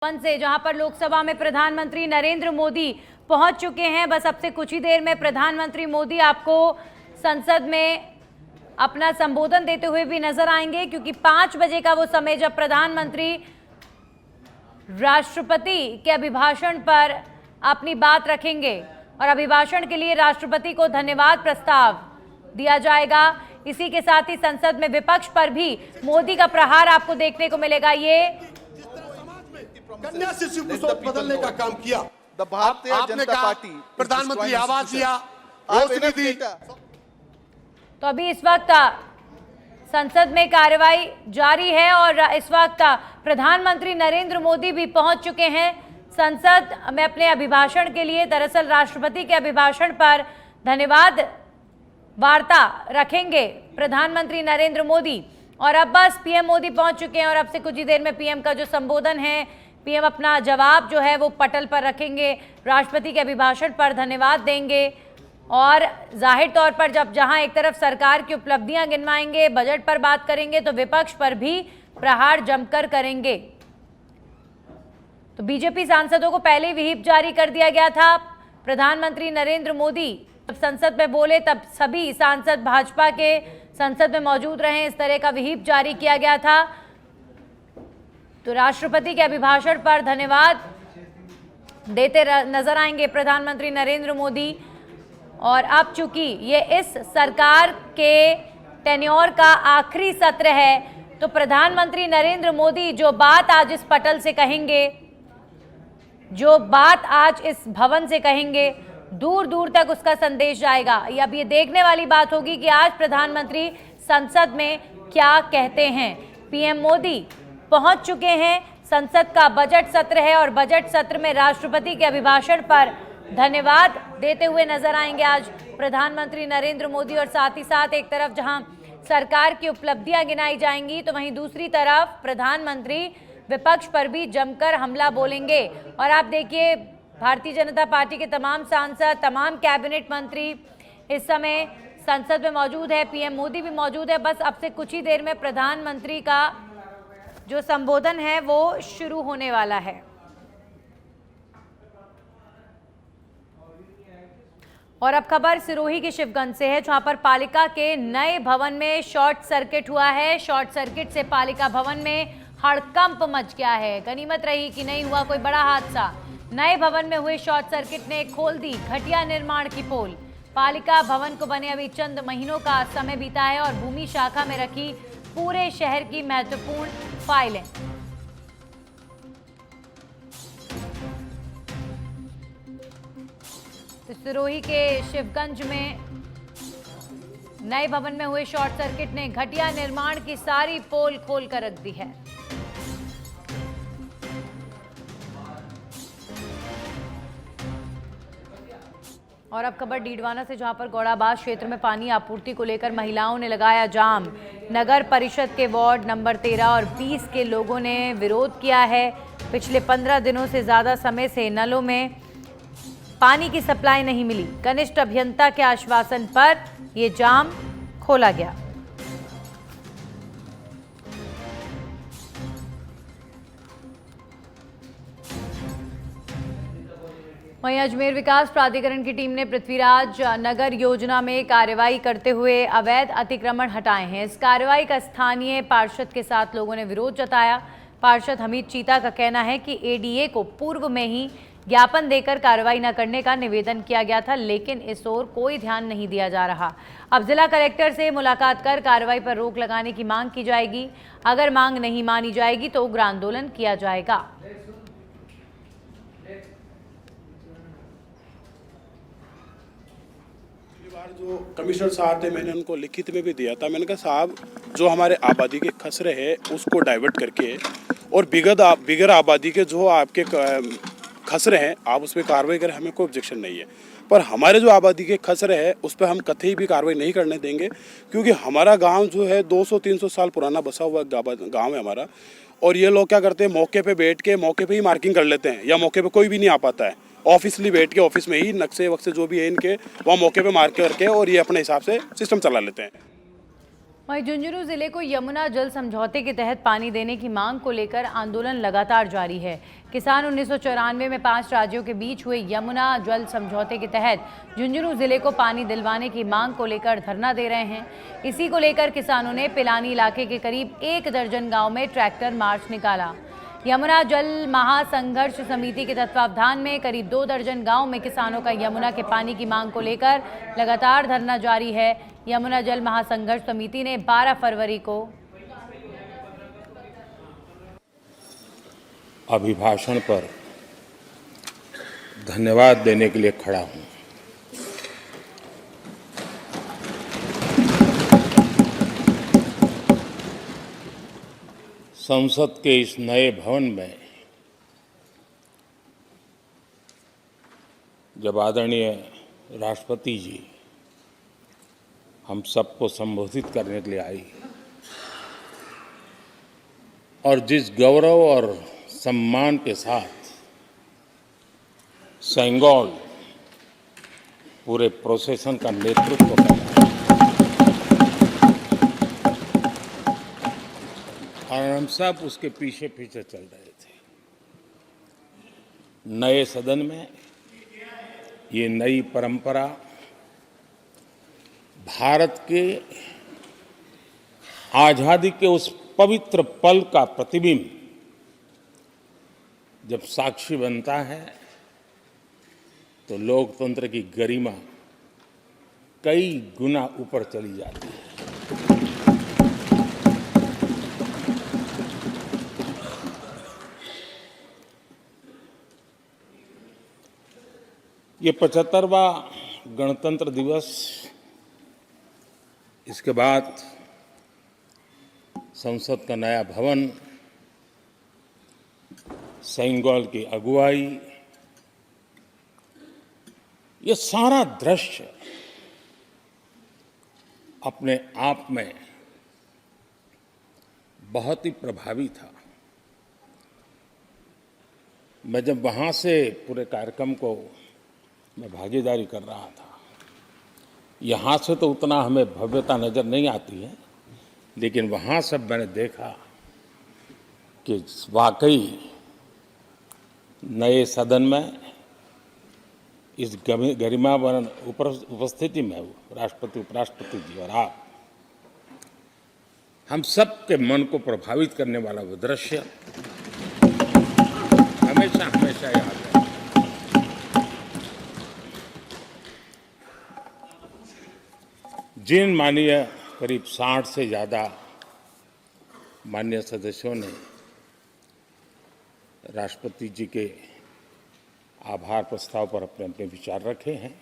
से जहां पर लोकसभा में प्रधानमंत्री नरेंद्र मोदी पहुंच चुके हैं। बस अब से कुछ ही देर में प्रधानमंत्री मोदी आपको संसद में अपना संबोधन देते हुए भी नजर आएंगे, क्योंकि 5 बजे का वो समय जब प्रधानमंत्री राष्ट्रपति के अभिभाषण पर अपनी बात रखेंगे और अभिभाषण के लिए राष्ट्रपति को धन्यवाद प्रस्ताव दिया जाएगा। इसी के साथ ही संसद में विपक्ष पर भी मोदी का प्रहार आपको देखने को मिलेगा। ये कन्या शिशु को बदलने का काम किया, भारतीय जनता पार्टी प्रधानमंत्री आवास दिया, रोशनी दी। तो अभी इस वक्त संसद में कार्यवाही जारी है और इस वक्त प्रधानमंत्री नरेंद्र मोदी भी पहुंच चुके हैं संसद में अपने अभिभाषण के लिए। दरअसल राष्ट्रपति के अभिभाषण पर धन्यवाद वार्ता रखेंगे प्रधानमंत्री नरेंद्र मोदी। और अब बस पीएम मोदी पहुंच चुके हैं और अब से कुछ ही देर में पीएम का जो संबोधन है, पीएम अपना जवाब जो है वो पटल पर रखेंगे, राष्ट्रपति के अभिभाषण पर धन्यवाद देंगे और जाहिर तौर पर जहां एक तरफ सरकार की उपलब्धियां गिनवाएंगे, बजट पर बात करेंगे, तो विपक्ष पर भी प्रहार जमकर करेंगे। तो बीजेपी सांसदों को पहले ही व्हिप जारी कर दिया गया था। प्रधानमंत्री नरेंद्र मोदी जब संसद में बोले तब सभी सांसद भाजपा के संसद में मौजूद रहे, इस तरह का व्हिप जारी किया गया था। तो राष्ट्रपति के अभिभाषण पर धन्यवाद देते नजर आएंगे प्रधानमंत्री नरेंद्र मोदी। और अब चूंकि ये इस सरकार के टेन्योर का आखिरी सत्र है, तो प्रधानमंत्री नरेंद्र मोदी जो बात आज इस पटल से कहेंगे, जो बात आज इस भवन से कहेंगे, दूर दूर तक उसका संदेश जाएगा। अब ये देखने वाली बात होगी कि आज प्रधानमंत्री संसद में क्या कहते हैं। पीएम मोदी पहुंच चुके हैं, संसद का बजट सत्र है और बजट सत्र में राष्ट्रपति के अभिभाषण पर धन्यवाद देते हुए नजर आएंगे आज प्रधानमंत्री नरेंद्र मोदी। और साथ ही साथ एक तरफ जहां सरकार की उपलब्धियां गिनाई जाएंगी, तो वहीं दूसरी तरफ प्रधानमंत्री विपक्ष पर भी जमकर हमला बोलेंगे। और आप देखिए, भारतीय जनता पार्टी के तमाम सांसद, तमाम कैबिनेट मंत्री इस समय संसद में मौजूद है, पीएम मोदी भी मौजूद है। बस अब से कुछ ही देर में प्रधानमंत्री का जो संबोधन है वो शुरू होने वाला है। और अब खबर सिरोही के शिवगंज से है, जहां पर पालिका के नए भवन में शॉर्ट सर्किट हुआ है। शॉर्ट सर्किट से पालिका भवन में हड़कंप मच गया है। गनीमत रही कि नहीं हुआ कोई बड़ा हादसा। नए भवन में हुए शॉर्ट सर्किट ने खोल दी घटिया निर्माण की पोल। पालिका भवन को बने अभी चंद महीनों का समय बीता है और भूमि शाखा में रखी पूरे शहर की महत्वपूर्ण फाइलें। सिरोही के शिवगंज में नए भवन में हुए शॉर्ट सर्किट ने घटिया निर्माण की सारी पोल खोल कर रख दी है। और अब खबर डीडवाना से, जहां पर गौड़ाबाद क्षेत्र में पानी आपूर्ति को लेकर महिलाओं ने लगाया जाम। नगर परिषद के वार्ड नंबर 13 और 20 के लोगों ने विरोध किया है। पिछले 15 दिनों से ज़्यादा समय से नलों में पानी की सप्लाई नहीं मिली। कनिष्ठ अभियंता के आश्वासन पर ये जाम खोला गया। वहीं अजमेर विकास प्राधिकरण की टीम ने पृथ्वीराज नगर योजना में कार्रवाई करते हुए अवैध अतिक्रमण हटाए हैं। इस कार्रवाई का स्थानीय पार्षद के साथ लोगों ने विरोध जताया। पार्षद हमीद चीता का कहना है कि एडीए को पूर्व में ही ज्ञापन देकर कार्रवाई न करने का निवेदन किया गया था, लेकिन इस ओर कोई ध्यान नहीं दिया जा रहा। अब जिला कलेक्टर से मुलाकात कर कार्रवाई पर रोक लगाने की मांग की जाएगी। अगर मांग नहीं मानी जाएगी तो उग्र आंदोलन किया जाएगा। जो कमिश्नर साहब थे, मैंने उनको लिखित में भी दिया था। मैंने कहा साहब, जो हमारे आबादी के खसरे हैं उसको डाइवर्ट करके और बिगर आबादी के जो आपके खसरे हैं आप उस पर कार्रवाई करें, हमें कोई ऑब्जेक्शन नहीं है। पर हमारे जो आबादी के खसरे हैं उस पर हम कतई भी कार्रवाई नहीं करने देंगे, क्योंकि हमारा गांव जो है 200-300 साल पुराना बसा हुआ गांव है हमारा। और ये लोग क्या करते हैं, मौके पे बैठ के मौके पे ही मार्किंग कर लेते हैं, या मौके पे कोई भी नहीं आ पाता है। ऑफिसली बैठ के ऑफिस में ही नक्शे वक्से जो भी है इनके, वहाँ मौके पे मार्क करके और ये अपने हिसाब से सिस्टम चला लेते हैं। वहीं झुंझुनू जिले को यमुना जल समझौते के तहत पानी देने की मांग को लेकर आंदोलन लगातार जारी है। किसान 1994 में 5 राज्यों के बीच हुए यमुना जल समझौते के तहत झुंझुनू जिले को पानी दिलवाने की मांग को लेकर धरना दे रहे हैं। इसी को लेकर किसानों ने पिलानी इलाके के करीब 1 दर्जन गांव में ट्रैक्टर मार्च निकाला। यमुना जल महासंघर्ष समिति के तत्वावधान में करीब 2 दर्जन गांव में किसानों का यमुना के पानी की मांग को लेकर लगातार धरना जारी है। यमुना जल महासंघर्ष समिति ने 12 फरवरी को अभिभाषण पर धन्यवाद देने के लिए खड़ा हूं। संसद के इस नए भवन में जब आदरणीय राष्ट्रपति जी हम सबको संबोधित करने के लिए आई और जिस गौरव और सम्मान के साथ सेंगोल पूरे प्रोसेसन का नेतृत्व कर रहा है और हम सब उसके पीछे पीछे चल रहे थे। नए सदन में ये नई परंपरा भारत के आजादी के उस पवित्र पल का प्रतिबिंब जब साक्षी बनता है तो लोकतंत्र की गरिमा कई गुना ऊपर चली जाती है। ये 75वां गणतंत्र दिवस, इसके बाद संसद का नया भवन, सेंगोल की अगुवाई, ये सारा दृश्य अपने आप में बहुत ही प्रभावी था। मैं जब वहां से पूरे कार्यक्रम को मैं भागीदारी कर रहा था, यहाँ से तो उतना हमें भव्यता नजर नहीं आती है, लेकिन वहाँ सब मैंने देखा कि वाकई नए सदन में इस गरिमावान उपस्थिति में राष्ट्रपति, उपराष्ट्रपति जी और आप, हम सब के मन को प्रभावित करने वाला वो दृश्य हमेशा हमेशा याद है। जिन माननीय करीब 60 से ज़्यादा माननीय सदस्यों ने राष्ट्रपति जी के आभार प्रस्ताव पर अपने अपने विचार रखे हैं,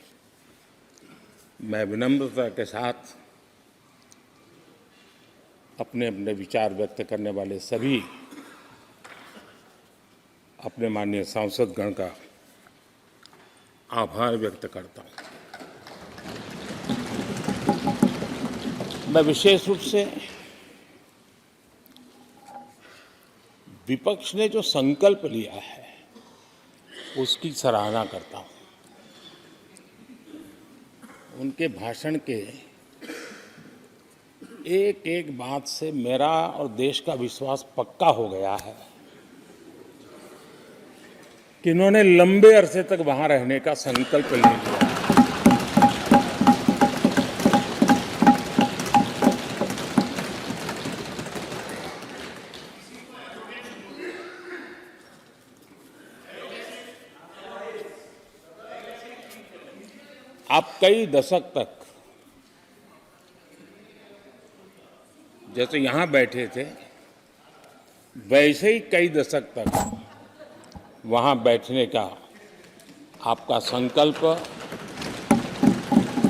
मैं विनम्रता के साथ अपने अपने विचार व्यक्त करने वाले सभी अपने माननीय सांसदगण का आभार व्यक्त करता हूं। मैं विशेष रूप से विपक्ष ने जो संकल्प लिया है उसकी सराहना करता हूं। उनके भाषण के एक एक बात से मेरा और देश का विश्वास पक्का हो गया है कि इन्होंने लंबे अरसे तक वहां रहने का संकल्प ले लिया। आप कई दशक तक जैसे यहां बैठे थे वैसे ही कई दशक तक वहां बैठने का आपका संकल्प,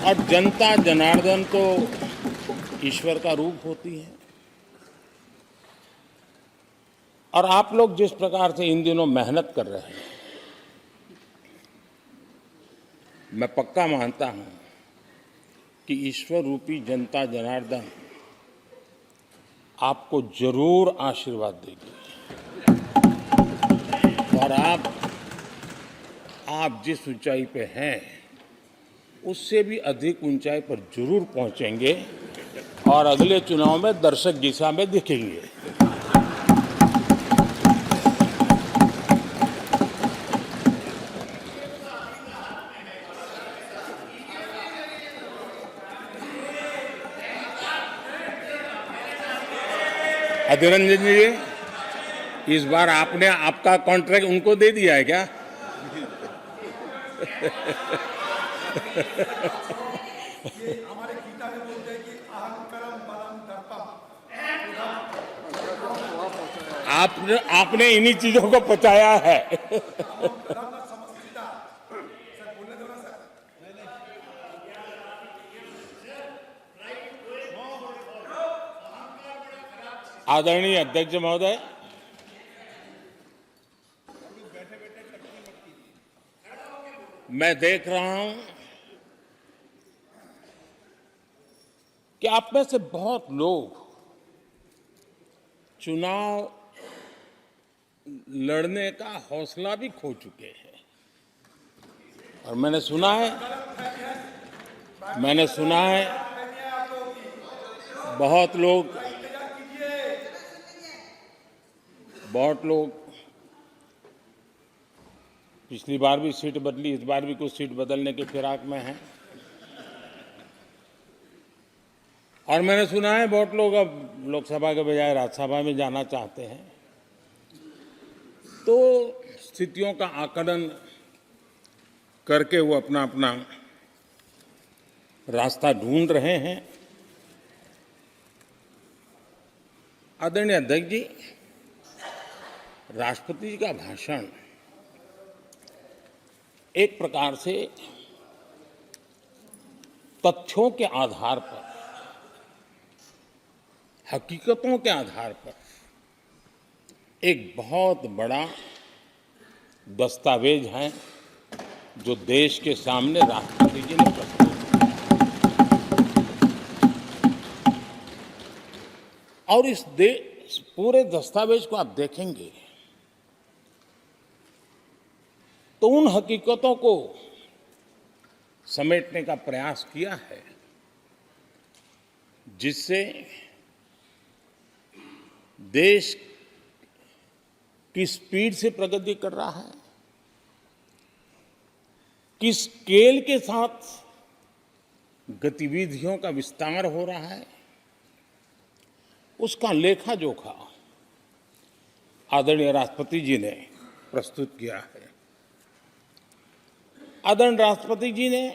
और जनता जनार्दन तो ईश्वर का रूप होती है, और आप लोग जिस प्रकार से इन दिनों मेहनत कर रहे हैं, मैं पक्का मानता हूं कि ईश्वर रूपी जनता जनार्दन आपको जरूर आशीर्वाद देगी और आप जिस ऊंचाई पे हैं उससे भी अधिक ऊंचाई पर जरूर पहुंचेंगे और अगले चुनाव में दर्शक दिशा में दिखेंगे। अधीर रंजन जी, इस बार आपने आपका कॉन्ट्रैक्ट उनको दे दिया है क्या? आपने इन्हीं चीजों को पचाया है। आदरणीय अध्यक्ष महोदय, मैं देख रहा हूं कि आप में से बहुत लोग चुनाव लड़ने का हौसला भी खो चुके हैं। और मैंने सुना है बहुत लोग पिछली बार भी सीट बदली, इस बार भी कुछ सीट बदलने के फिराक में हैं। और मैंने सुना है बहुत लोग अब लोकसभा के बजाय राज्यसभा में जाना चाहते हैं। तो स्थितियों का आकलन करके वो अपना अपना रास्ता ढूंढ रहे हैं। आदरणीय अध्यक्ष जी, राष्ट्रपति जी का भाषण एक प्रकार से तथ्यों के आधार पर, हकीकतों के आधार पर एक बहुत बड़ा दस्तावेज है जो देश के सामने राष्ट्रपति जी ने प्रस्तुत किया। और इस पूरे दस्तावेज को आप देखेंगे तो उन हकीकतों को समेटने का प्रयास किया है जिससे देश किस स्पीड से प्रगति कर रहा है, किस स्केल के साथ गतिविधियों का विस्तार हो रहा है, उसका लेखा जोखा आदरणीय राष्ट्रपति जी ने प्रस्तुत किया है। आदरणीय राष्ट्रपति जी ने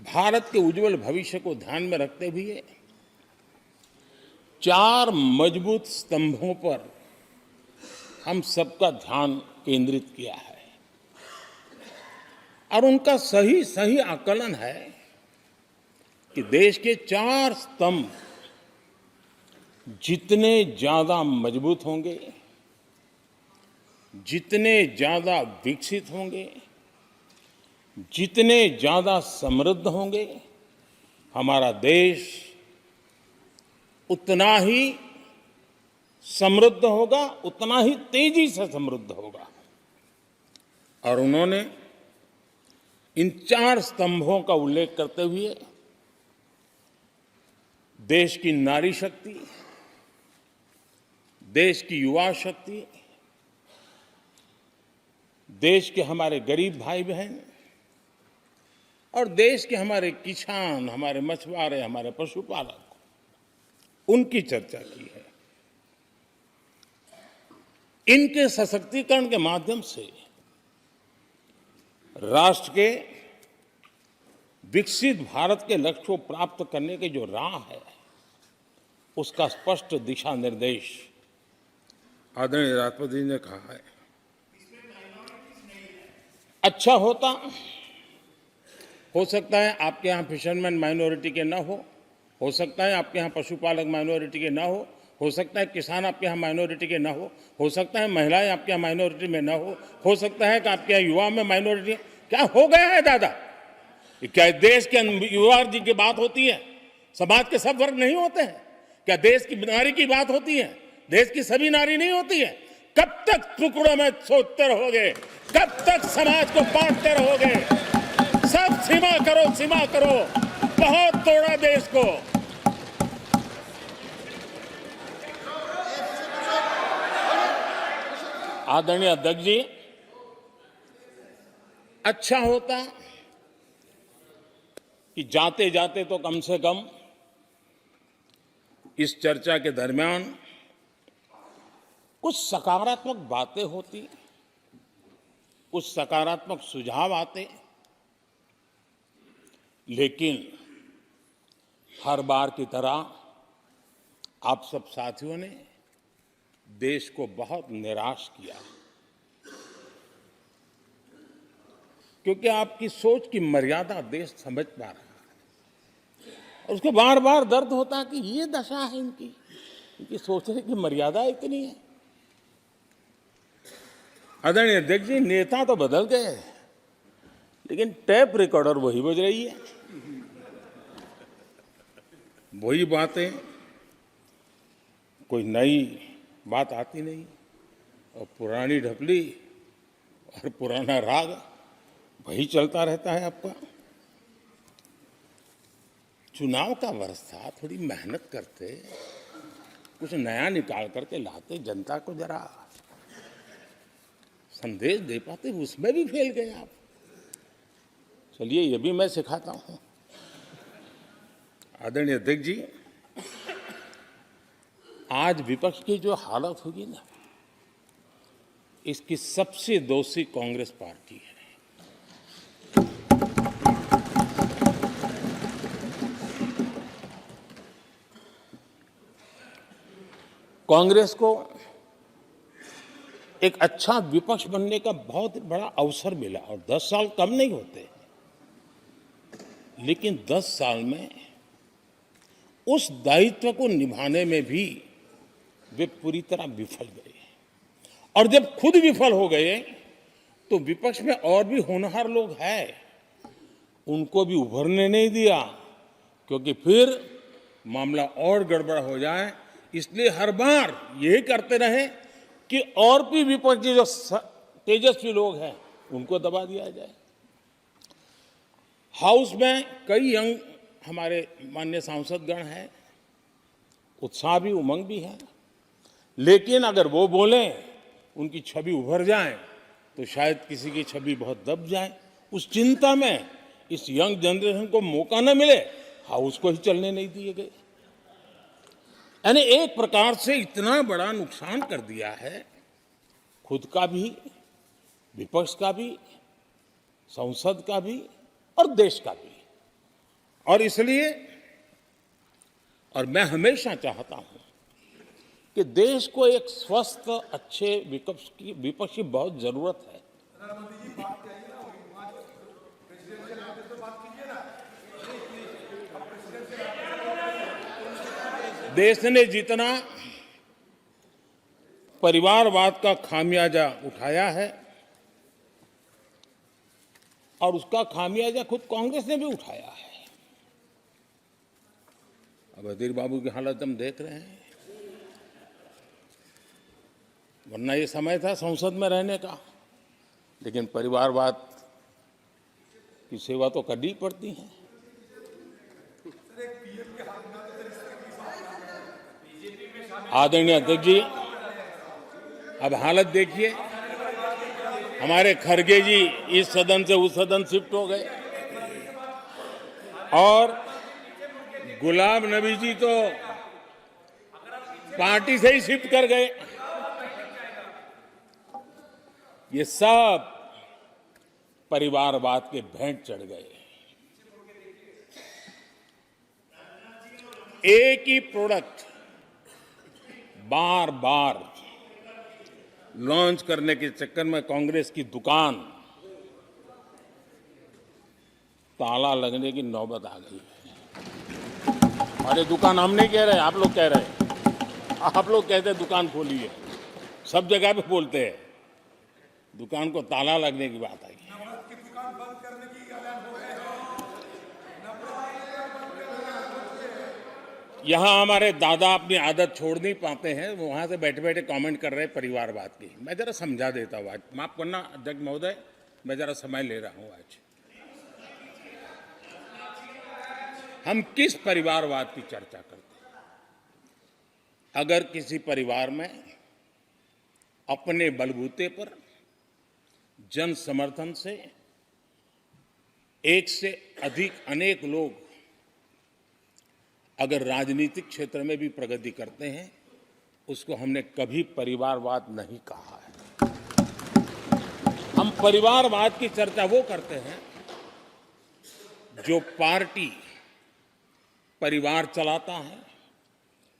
भारत के उज्जवल भविष्य को ध्यान में रखते हुए 4 मजबूत स्तंभों पर हम सबका ध्यान केंद्रित किया है। और उनका सही आकलन है कि देश के 4 स्तंभ जितने ज्यादा मजबूत होंगे, जितने ज्यादा विकसित होंगे, जितने ज्यादा समृद्ध होंगे, हमारा देश उतना ही समृद्ध होगा, उतना ही तेजी से समृद्ध होगा। और उन्होंने इन 4 स्तंभों का उल्लेख करते हुए देश की नारी शक्ति, देश की युवा शक्ति, देश के हमारे गरीब भाई बहन और देश के हमारे किसान, हमारे मछुआरे, हमारे पशुपालक, उनकी चर्चा की है। इनके सशक्तिकरण के माध्यम से राष्ट्र के विकसित भारत के लक्ष्य को प्राप्त करने की जो राह है, उसका स्पष्ट दिशा निर्देश आदरणीय राष्ट्रपति जी ने कहा है। अच्छा हो सकता है आपके यहाँ फिशरमैन माइनॉरिटी के ना हो सकता है आपके यहाँ पशुपालक माइनॉरिटी के ना हो सकता है किसान आपके यहाँ माइनॉरिटी के ना हो सकता है महिलाएं आपके यहाँ माइनॉरिटी में ना हो सकता है कि आपके यहाँ युवा में माइनॉरिटी। क्या हो गया है दादा? क्या देश के युवा जी की बात होती है? समाज के सब वर्ग नहीं होते हैं? क्या देश की नारी की बात होती है? देश की सभी नारी नहीं होती है? कब तक टुकड़ों में सोचते रहोगे? कब तक समाज को बांटते रहोगे? सब सीमा करो, बहुत तोड़ा देश को, आदरणीय अध्यक्ष जी, अच्छा होता कि जाते जाते तो कम से कम इस चर्चा के दरमियान कुछ सकारात्मक बातें होती, कुछ सकारात्मक सुझाव आते, लेकिन हर बार की तरह आप सब साथियों ने देश को बहुत निराश किया, क्योंकि आपकी सोच की मर्यादा देश समझ पा रहा है और उसको बार बार दर्द होता है कि ये दशा है इनकी सोचने की मर्यादा इतनी है। आदरणीय अध्यक्ष जी, नेता तो बदल गए, लेकिन टेप रिकॉर्डर वही बज रही है, वही बातें, कोई नई बात आती नहीं और पुरानी ढपली और पुराना राग वही चलता रहता है आपका। चुनाव का वर्ष था, थोड़ी मेहनत करते, कुछ नया निकाल करके लाते, जनता को जरा संदेश दे पाते, उसमें भी फेल गए आप। चलिए, ये भी मैं सिखाता हूं। आदरणीय अध्यक्ष जी, आज विपक्ष की जो हालत होगी ना, इसकी सबसे दोषी कांग्रेस पार्टी है। कांग्रेस को एक अच्छा विपक्ष बनने का बहुत बड़ा अवसर मिला और 10 साल कम नहीं होते, लेकिन 10 साल में उस दायित्व को निभाने में भी वे पूरी तरह विफल गए और जब खुद विफल हो गए तो विपक्ष में और भी होनहार लोग हैं, उनको भी उभरने नहीं दिया, क्योंकि फिर मामला और गड़बड़ हो जाए। इसलिए हर बार यही करते रहे कि और भी विपक्ष के जो तेजस्वी लोग हैं उनको दबा दिया जाए। हाउस में कई यंग हमारे माननीय सांसदगण हैं, उत्साह भी उमंग भी है, लेकिन अगर वो बोलें, उनकी छवि उभर जाए तो शायद किसी की छवि बहुत दब जाए। उस चिंता में इस यंग जनरेशन को मौका न मिले, हाउस को ही चलने नहीं दिए गए। यानी एक प्रकार से इतना बड़ा नुकसान कर दिया है, खुद का भी, विपक्ष का भी, संसद का भी और देश का भी। और इसलिए, और मैं हमेशा चाहता हूं कि देश को एक स्वस्थ अच्छे विपक्ष की बहुत जरूरत है। देश ने जितना परिवारवाद का खामियाजा उठाया है और उसका खामियाजा खुद कांग्रेस ने भी उठाया है। अब अधीर बाबू की हालत हम देख रहे हैं, वरना ये समय था संसद में रहने का, लेकिन परिवारवाद की सेवा तो करनी पड़ती है। आदरणीय अध्यक्ष जी, अब हालत देखिए, हमारे खरगे जी इस सदन से उस सदन शिफ्ट हो गए और गुलाम नबी जी तो पार्टी से ही शिफ्ट कर गए। ये सब परिवारवाद के भेंट चढ़ गए। एक ही प्रोडक्ट बार बार लॉन्च करने के चक्कर में कांग्रेस की दुकान ताला लगने की नौबत आ गई है। अरे दुकान हम नहीं कह रहे, आप लोग कह रहे हैं। आप लोग कहते हैं दुकान खोलिए, सब जगह पे बोलते हैं, दुकान को ताला लगने की बात आई। यहाँ हमारे दादा अपनी आदत छोड़ नहीं पाते हैं, वो वहां से बैठे बैठे कमेंट कर रहे हैं परिवारवाद की। मैं जरा समझा देता हूँ, आज माफ करना अध्यक्ष महोदय, मैं जरा समय ले रहा हूँ। आज हम किस परिवारवाद की चर्चा करते हैं? अगर किसी परिवार में अपने बलबूते पर जन समर्थन से एक से अधिक अनेक लोग अगर राजनीतिक क्षेत्र में भी प्रगति करते हैं, उसको हमने कभी परिवारवाद नहीं कहा है। हम परिवारवाद की चर्चा वो करते हैं जो पार्टी परिवार चलाता है,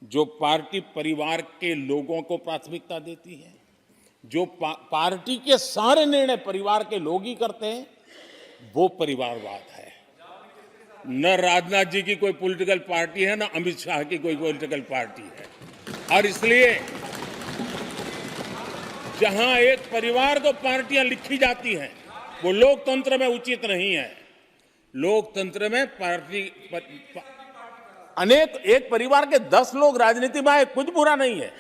जो पार्टी परिवार के लोगों को प्राथमिकता देती है, जो पार्टी के सारे निर्णय परिवार के लोग ही करते हैं, वो परिवारवाद है। न राजनाथ जी की कोई पॉलिटिकल पार्टी है, न अमित शाह की कोई पॉलिटिकल पार्टी है। और इसलिए जहां एक परिवार को पार्टियां लिखी जाती हैं, वो लोकतंत्र में उचित नहीं है। लोकतंत्र में पार्टी अनेक एक परिवार के 10 लोग राजनीति में आए, कुछ बुरा नहीं है।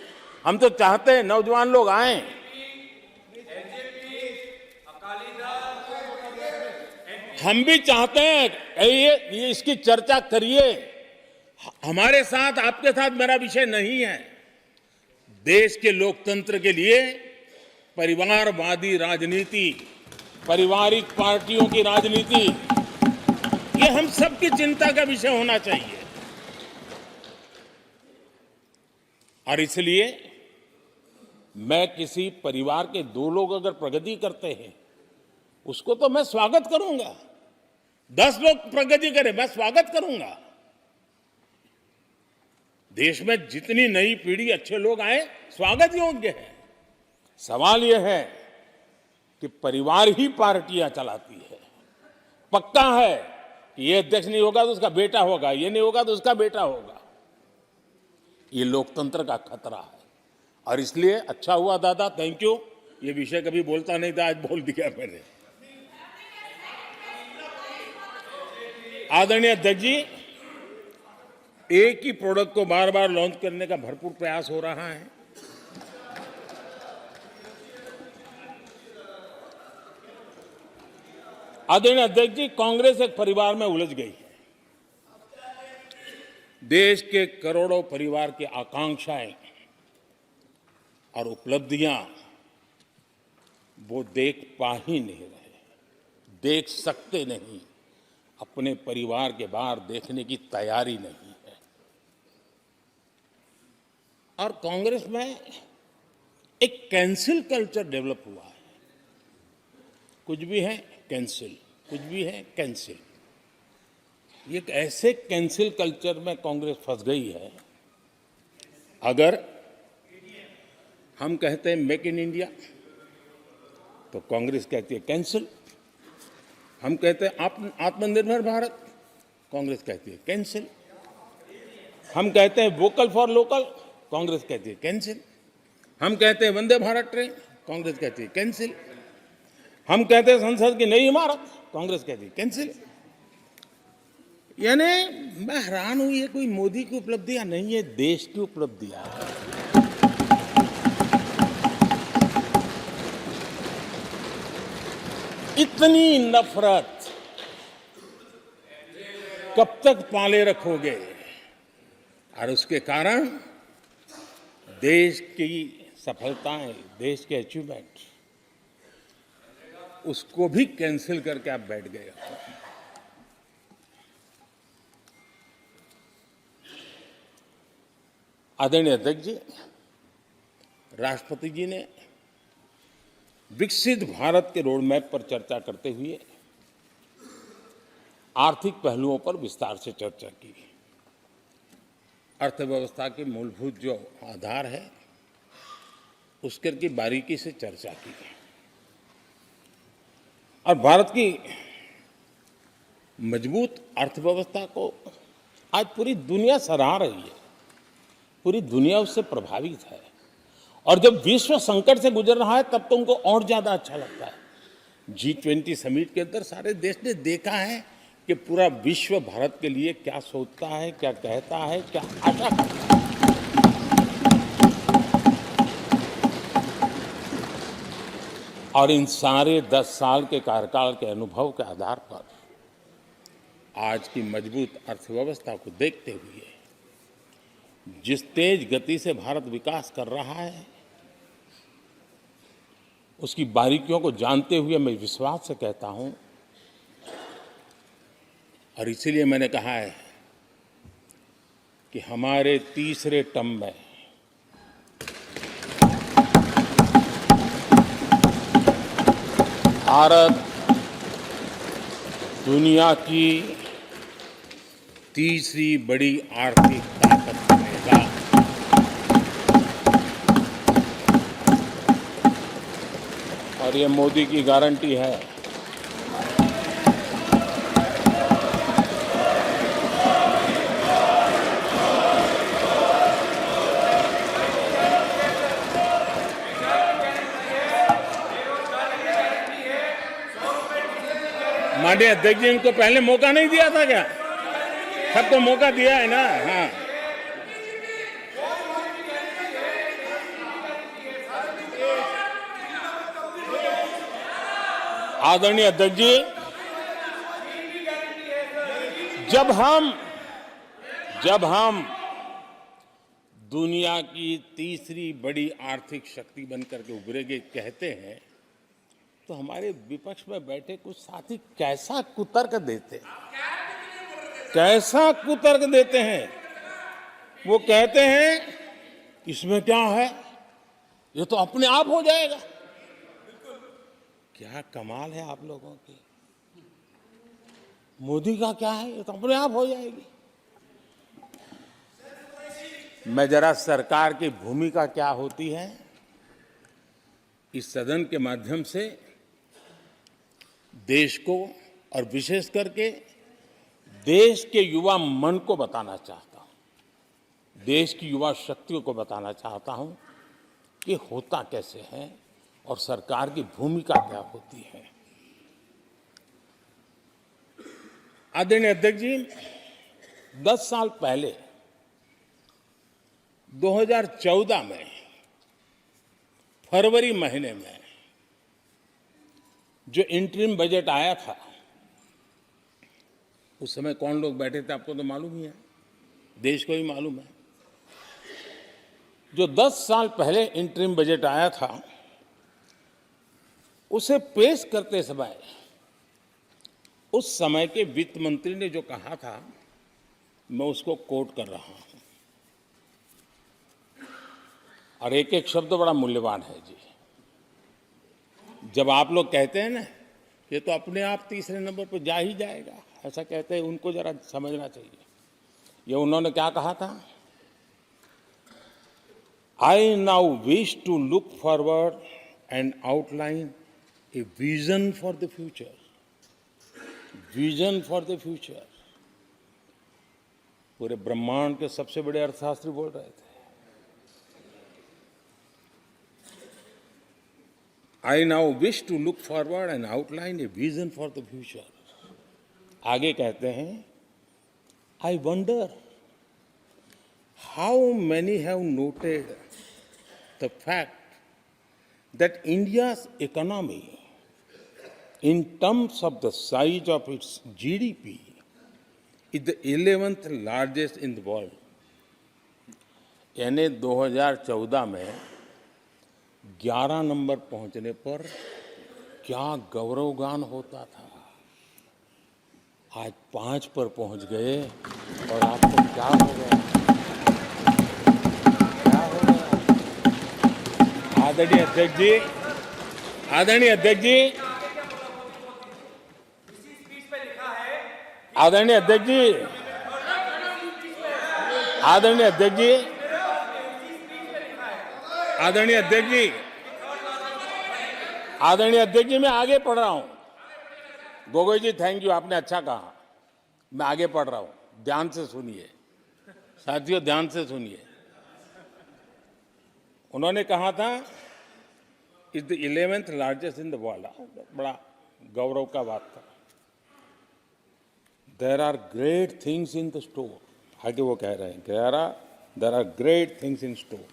हम तो चाहते हैं नौजवान लोग आए। हम भी चाहते हैं ये इसकी चर्चा करिए। हमारे साथ आपके साथ मेरा विषय नहीं है। देश के लोकतंत्र के लिए परिवारवादी राजनीति, पारिवारिक पार्टियों की राजनीति, ये हम सबकी चिंता का विषय होना चाहिए। और इसलिए मैं किसी परिवार के 2 लोग अगर प्रगति करते हैं, उसको तो मैं स्वागत करूंगा। 10 लोग प्रगति करें, मैं स्वागत करूंगा। देश में जितनी नई पीढ़ी अच्छे लोग आए, स्वागत योग्य है। सवाल यह है कि परिवार ही पार्टियां चलाती है। पक्का है कि ये अध्यक्ष नहीं होगा तो उसका बेटा होगा, ये नहीं होगा तो उसका बेटा होगा। ये लोकतंत्र का खतरा है। और इसलिए अच्छा हुआ दादा, थैंक यू। ये विषय कभी बोलता नहीं था, आज बोल दिया मैंने। आदरणीय अध्यक्ष जी, एक ही प्रोडक्ट को बार बार लॉन्च करने का भरपूर प्रयास हो रहा है। आदरणीय अध्यक्ष जी, कांग्रेस एक परिवार में उलझ गई है। देश के करोड़ों परिवार की आकांक्षाएं और उपलब्धियां वो देख पा ही नहीं रहे, देख सकते नहीं। अपने परिवार के बाहर देखने की तैयारी नहीं है। और कांग्रेस में एक कैंसिल कल्चर डेवलप हुआ है। कुछ भी है कैंसिल, कुछ भी है कैंसिल। ये एक ऐसे कैंसिल कल्चर में कांग्रेस फंस गई है। अगर हम कहते हैं मेक इन इंडिया, तो कांग्रेस कहती है कैंसिल। हम कहते हैं आत्मनिर्भर भारत, कांग्रेस कहती है कैंसिल। हम कहते हैं वोकल फॉर लोकल, कांग्रेस कहती है कैंसिल। हम कहते हैं वंदे भारत ट्रेन, कांग्रेस कहती है कैंसिल। हम कहते हैं संसद की नई इमारत, कांग्रेस कहती है कैंसिल। यानी मैं हैरान हूं, ये कोई मोदी की उपलब्धियां नहीं है, देश की उपलब्धियां है। इतनी नफरत कब तक पाले रखोगे? और उसके कारण देश की सफलताएं, देश के अचीवमेंट, उसको भी कैंसिल करके आप बैठ गए हो। आदरणीय अध्यक्ष जी, राष्ट्रपति जी ने विकसित भारत के रोड मैप पर चर्चा करते हुए आर्थिक पहलुओं पर विस्तार से चर्चा की। अर्थव्यवस्था के मूलभूत जो आधार है, उसके की बारीकी से चर्चा की। और भारत की मजबूत अर्थव्यवस्था को आज पूरी दुनिया सराह रही है, पूरी दुनिया उससे प्रभावित है। और जब विश्व संकट से गुजर रहा है, तब तो उनको और ज्यादा अच्छा लगता है। G20 समिट के अंदर सारे देश ने देखा है कि पूरा विश्व भारत के लिए क्या सोचता है, क्या कहता है, क्या आशा करता है। और इन सारे 10 साल के कार्यकाल के अनुभव के आधार पर आज की मजबूत अर्थव्यवस्था को देखते हुए जिस तेज गति से भारत विकास कर रहा है, उसकी बारीकियों को जानते हुए मैं विश्वास से कहता हूं, और इसीलिए मैंने कहा है कि हमारे तीसरे टर्म में भारत दुनिया की तीसरी बड़ी आर्थिक ताकत बनेगा। और ये मोदी की गारंटी है। माननीय अध्यक्ष जी, इनको पहले मौका नहीं दिया था क्या? सबको मौका दिया है ना? हाँ, आदरणीय अध्यक्ष जी, जब हम दुनिया की तीसरी बड़ी आर्थिक शक्ति बनकर के उभरेंगे कहते हैं, तो हमारे विपक्ष में बैठे कुछ साथी कैसा कुतर्क देते हैं। वो कहते हैं इसमें क्या है, ये तो अपने आप हो जाएगा। क्या कमाल है आप लोगों की। मोदी का क्या है, ये तो अपने आप हो जाएगी। मैं जरा सरकार की भूमिका क्या होती है इस सदन के माध्यम से देश को और विशेष करके देश के युवा मन को बताना चाहता हूं, देश की युवा शक्तियों को बताना चाहता हूं कि होता कैसे है और सरकार की भूमिका क्या होती है। आदरणीय अध्यक्ष जी, 10 साल पहले 2014 में फरवरी महीने में जो इंटरिम बजट आया था, उस समय कौन लोग बैठे थे आपको तो मालूम ही है, देश को ही मालूम है। जो 10 साल पहले इंटरिम बजट आया था, उसे पेश करते समय उस समय के वित्त मंत्री ने जो कहा था, मैं उसको कोट कर रहा हूं, और एक एक शब्द बड़ा मूल्यवान है जी। जब आप लोग कहते हैं ना, ये तो अपने आप तीसरे नंबर पर जा ही जाएगा, ऐसा कहते हैं, उनको जरा समझना चाहिए। ये उन्होंने क्या कहा था, I now wish to look forward and outline a vision for the future. Vision for the future. पूरे ब्रह्मांड के सबसे बड़े अर्थशास्त्री बोल रहे थे। I now wish to look forward and outline a vision for the future. आगे कहते हैं, I wonder how many have noted the fact that India's economy, in terms of the size of its GDP, is the 11th largest in the world. यानी 2014 में 11 number पहुंचने पर क्या गौरवगान होता था। आज 5 पर पहुंच गए और आपको क्या हो गया, क्या हो गया। आदरणीय अध्यक्ष जी, आदरणीय अध्यक्ष जी, आदरणीय अध्यक्ष जी, आदरणीय अध्यक्ष जी, आदरणीय अध्यक्ष जी, आदरणीय अध्यक्ष जी, मैं आगे पढ़ रहा हूं। गोगोई जी, थैंक यू, आपने अच्छा कहा। मैं आगे पढ़ रहा हूं, ध्यान से सुनिए साथियों, ध्यान से सुनिए। उन्होंने कहा था is the 11th largest in the world. बड़ा गौरव का बात था। There are great things in the store. आगे वो कह रहे हैं, there are great things in store.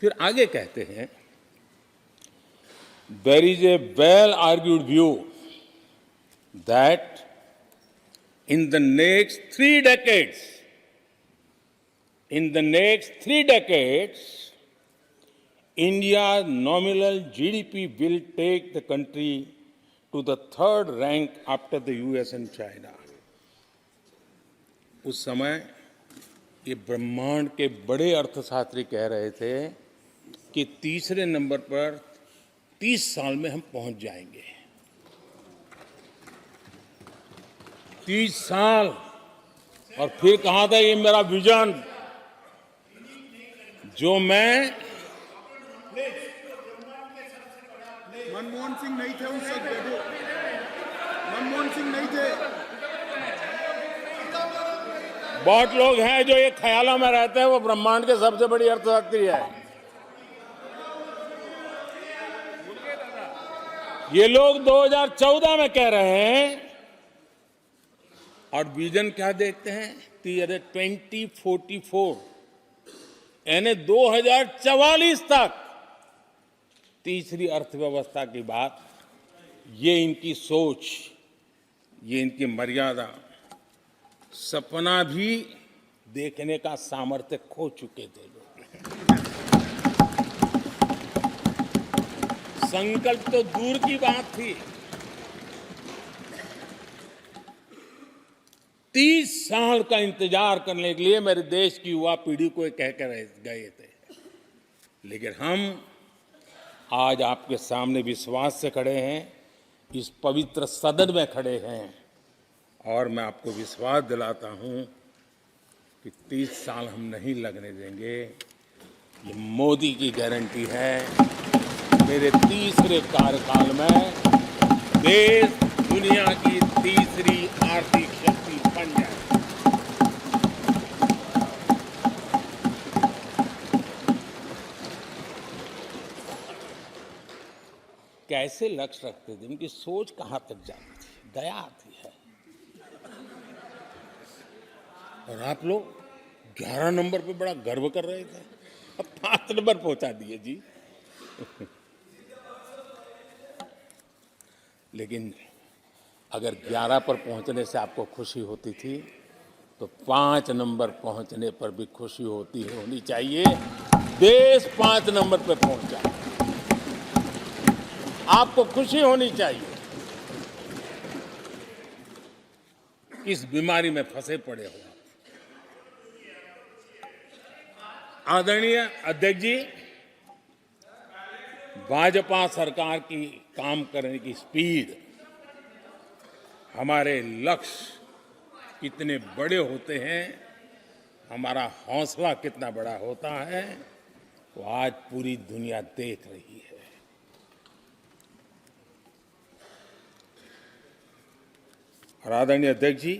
फिर आगे कहते हैं, there is a well argued view that in the next 3 decades, India's nominal GDP will take the country to the third rank after the US and China. उस समय ये ब्रह्मांड के बड़े अर्थशास्त्री कह रहे थे कि तीसरे नंबर पर 30 साल में हम पहुंच जाएंगे। 30 साल। और फिर कहा था ये मेरा विजन जो मैं मनमोहन सिंह नहीं थे उस वक्त, मनमोहन सिंह नहीं थे। बहुत लोग हैं जो ये ख्यालों में रहते हैं वो ब्रह्मांड के सबसे बड़ी अर्थशास्त्री है। ये लोग 2014 में कह रहे हैं और विजन क्या देखते हैं 2044 यानी 2044 तक तीसरी अर्थव्यवस्था की बात। ये इनकी सोच, ये इनकी मर्यादा, सपना भी देखने का सामर्थ्य खो चुके थे लोग। संकल्प तो दूर की बात थी। 30 साल का इंतजार करने के लिए मेरे देश की युवा पीढ़ी को कह कर गए थे, लेकिन हम आज आपके सामने विश्वास से खड़े हैं, इस पवित्र सदन में खड़े हैं और मैं आपको विश्वास दिलाता हूं कि 30 साल हम नहीं लगने देंगे। ये मोदी की गारंटी है। मेरे तीसरे कार्यकाल में देश दुनिया की तीसरी आर्थिक शक्ति बन जाए। कैसे लक्ष्य रखते थे, उनकी सोच कहां तक जाती थी, दया आती है। और आप लोग 11 नंबर पे बड़ा गर्व कर रहे थे, अब 5 नंबर पहुंचा दिए जी। लेकिन अगर 11 पर पहुंचने से आपको खुशी होती थी तो 5 नंबर पहुंचने पर भी खुशी होनी चाहिए। देश 5 नंबर पे पहुंचा, आपको खुशी होनी चाहिए। इस बीमारी में फंसे पड़े हो। आदरणीय अध्यक्ष जी, भाजपा सरकार की काम करने की स्पीड, हमारे लक्ष्य कितने बड़े होते हैं, हमारा हौसला कितना बड़ा होता है, वो आज पूरी दुनिया देख रही है। और आदरणीय अध्यक्ष जी,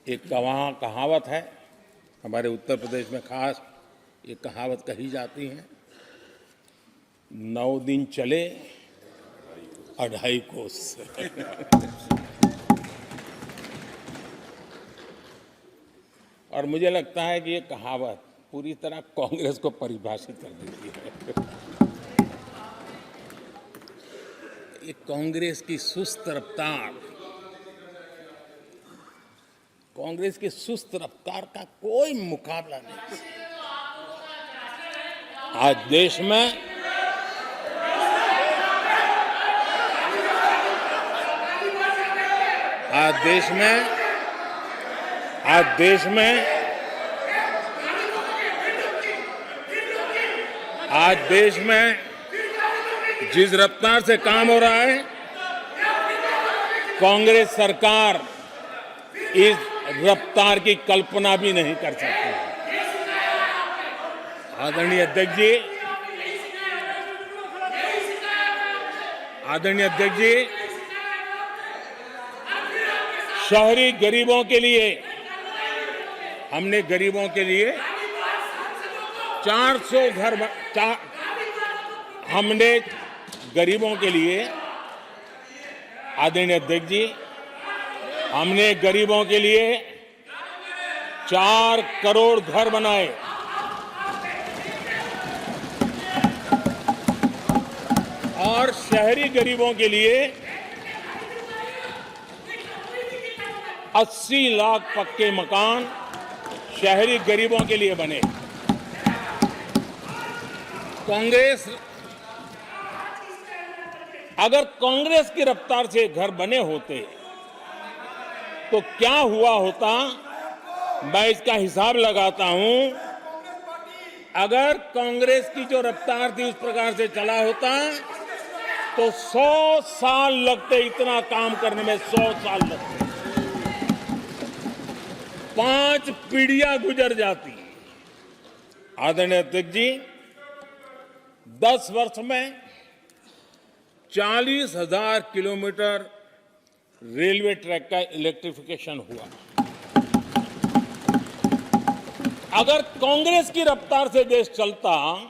एक कहावत है हमारे उत्तर प्रदेश में, खास एक कहावत कही जाती है, 9 दिन चले 2.5 कोस। और मुझे लगता है कि ये कहावत पूरी तरह कांग्रेस को परिभाषित कर देती है। ये कांग्रेस की सुस्त रफ्तार, कांग्रेस की सुस्त रफ्तार का कोई मुकाबला नहीं। आज देश में जिस रफ्तार से काम हो रहा है, कांग्रेस सरकार इस रफ्तार की कल्पना भी नहीं कर सकती। आदरणीय अध्यक्ष जी, शहरी गरीबों के लिए हमने 400 घर हमने गरीबों के लिए, आदरणीय अध्यक्ष जी, हमने गरीबों के लिए 4 करोड़ घर बनाए। और शहरी गरीबों के लिए 80 लाख पक्के मकान शहरी गरीबों के लिए बने। कांग्रेस की रफ्तार से घर बने होते तो क्या हुआ होता, मैं इसका हिसाब लगाता हूं। अगर कांग्रेस की जो रफ्तार थी उस प्रकार से चला होता तो 100 साल लगते, इतना काम करने में 100 साल लगते, 5 पीढ़ियां गुजर जाती। आदरणीय अध्यक्ष जी, 10 वर्ष में 40,000 किलोमीटर रेलवे ट्रैक का इलेक्ट्रिफिकेशन हुआ। अगर कांग्रेस की रफ्तार से देश चलता,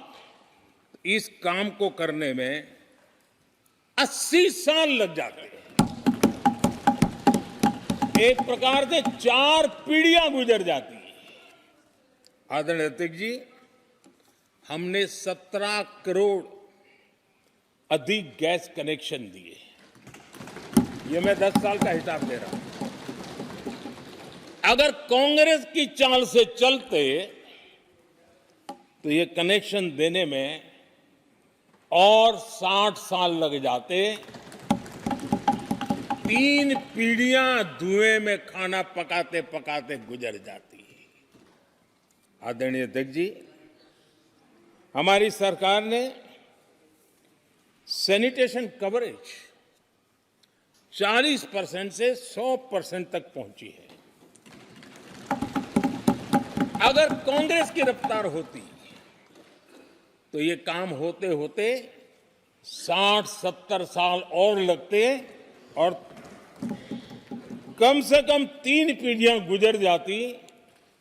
इस काम को करने में 80 साल लग जाते। एक प्रकार से 4 पीढ़ियां गुजर जाती। आदरणीय अध्यक्ष जी, हमने 17 करोड़ अधिक गैस कनेक्शन दिए। ये मैं 10 साल का हिसाब दे रहा हूं। अगर कांग्रेस की चाल से चलते तो ये कनेक्शन देने में और 60 साल लग जाते। 3 पीढ़ियां धुएं में खाना पकाते पकाते गुजर जाती। आदरणीय अध्यक्ष जी, हमारी सरकार ने सैनिटेशन कवरेज 40% से 100% तक पहुंची है। अगर कांग्रेस की रफ्तार होती तो ये काम होते होते 60-70 साल और लगते और कम से कम 3 पीढ़ियां गुजर जाती,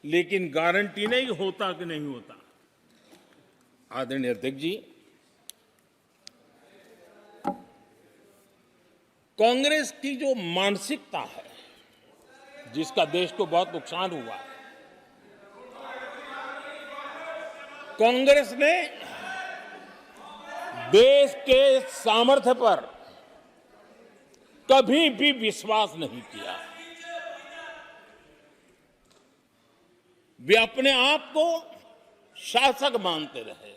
लेकिन गारंटी नहीं होता कि नहीं होता। आदरणीय अध्यक्ष जी, कांग्रेस की जो मानसिकता है, जिसका देश को बहुत नुकसान हुआ है, कांग्रेस ने देश के सामर्थ्य पर कभी भी विश्वास नहीं किया। वे अपने आप को शासक मानते रहे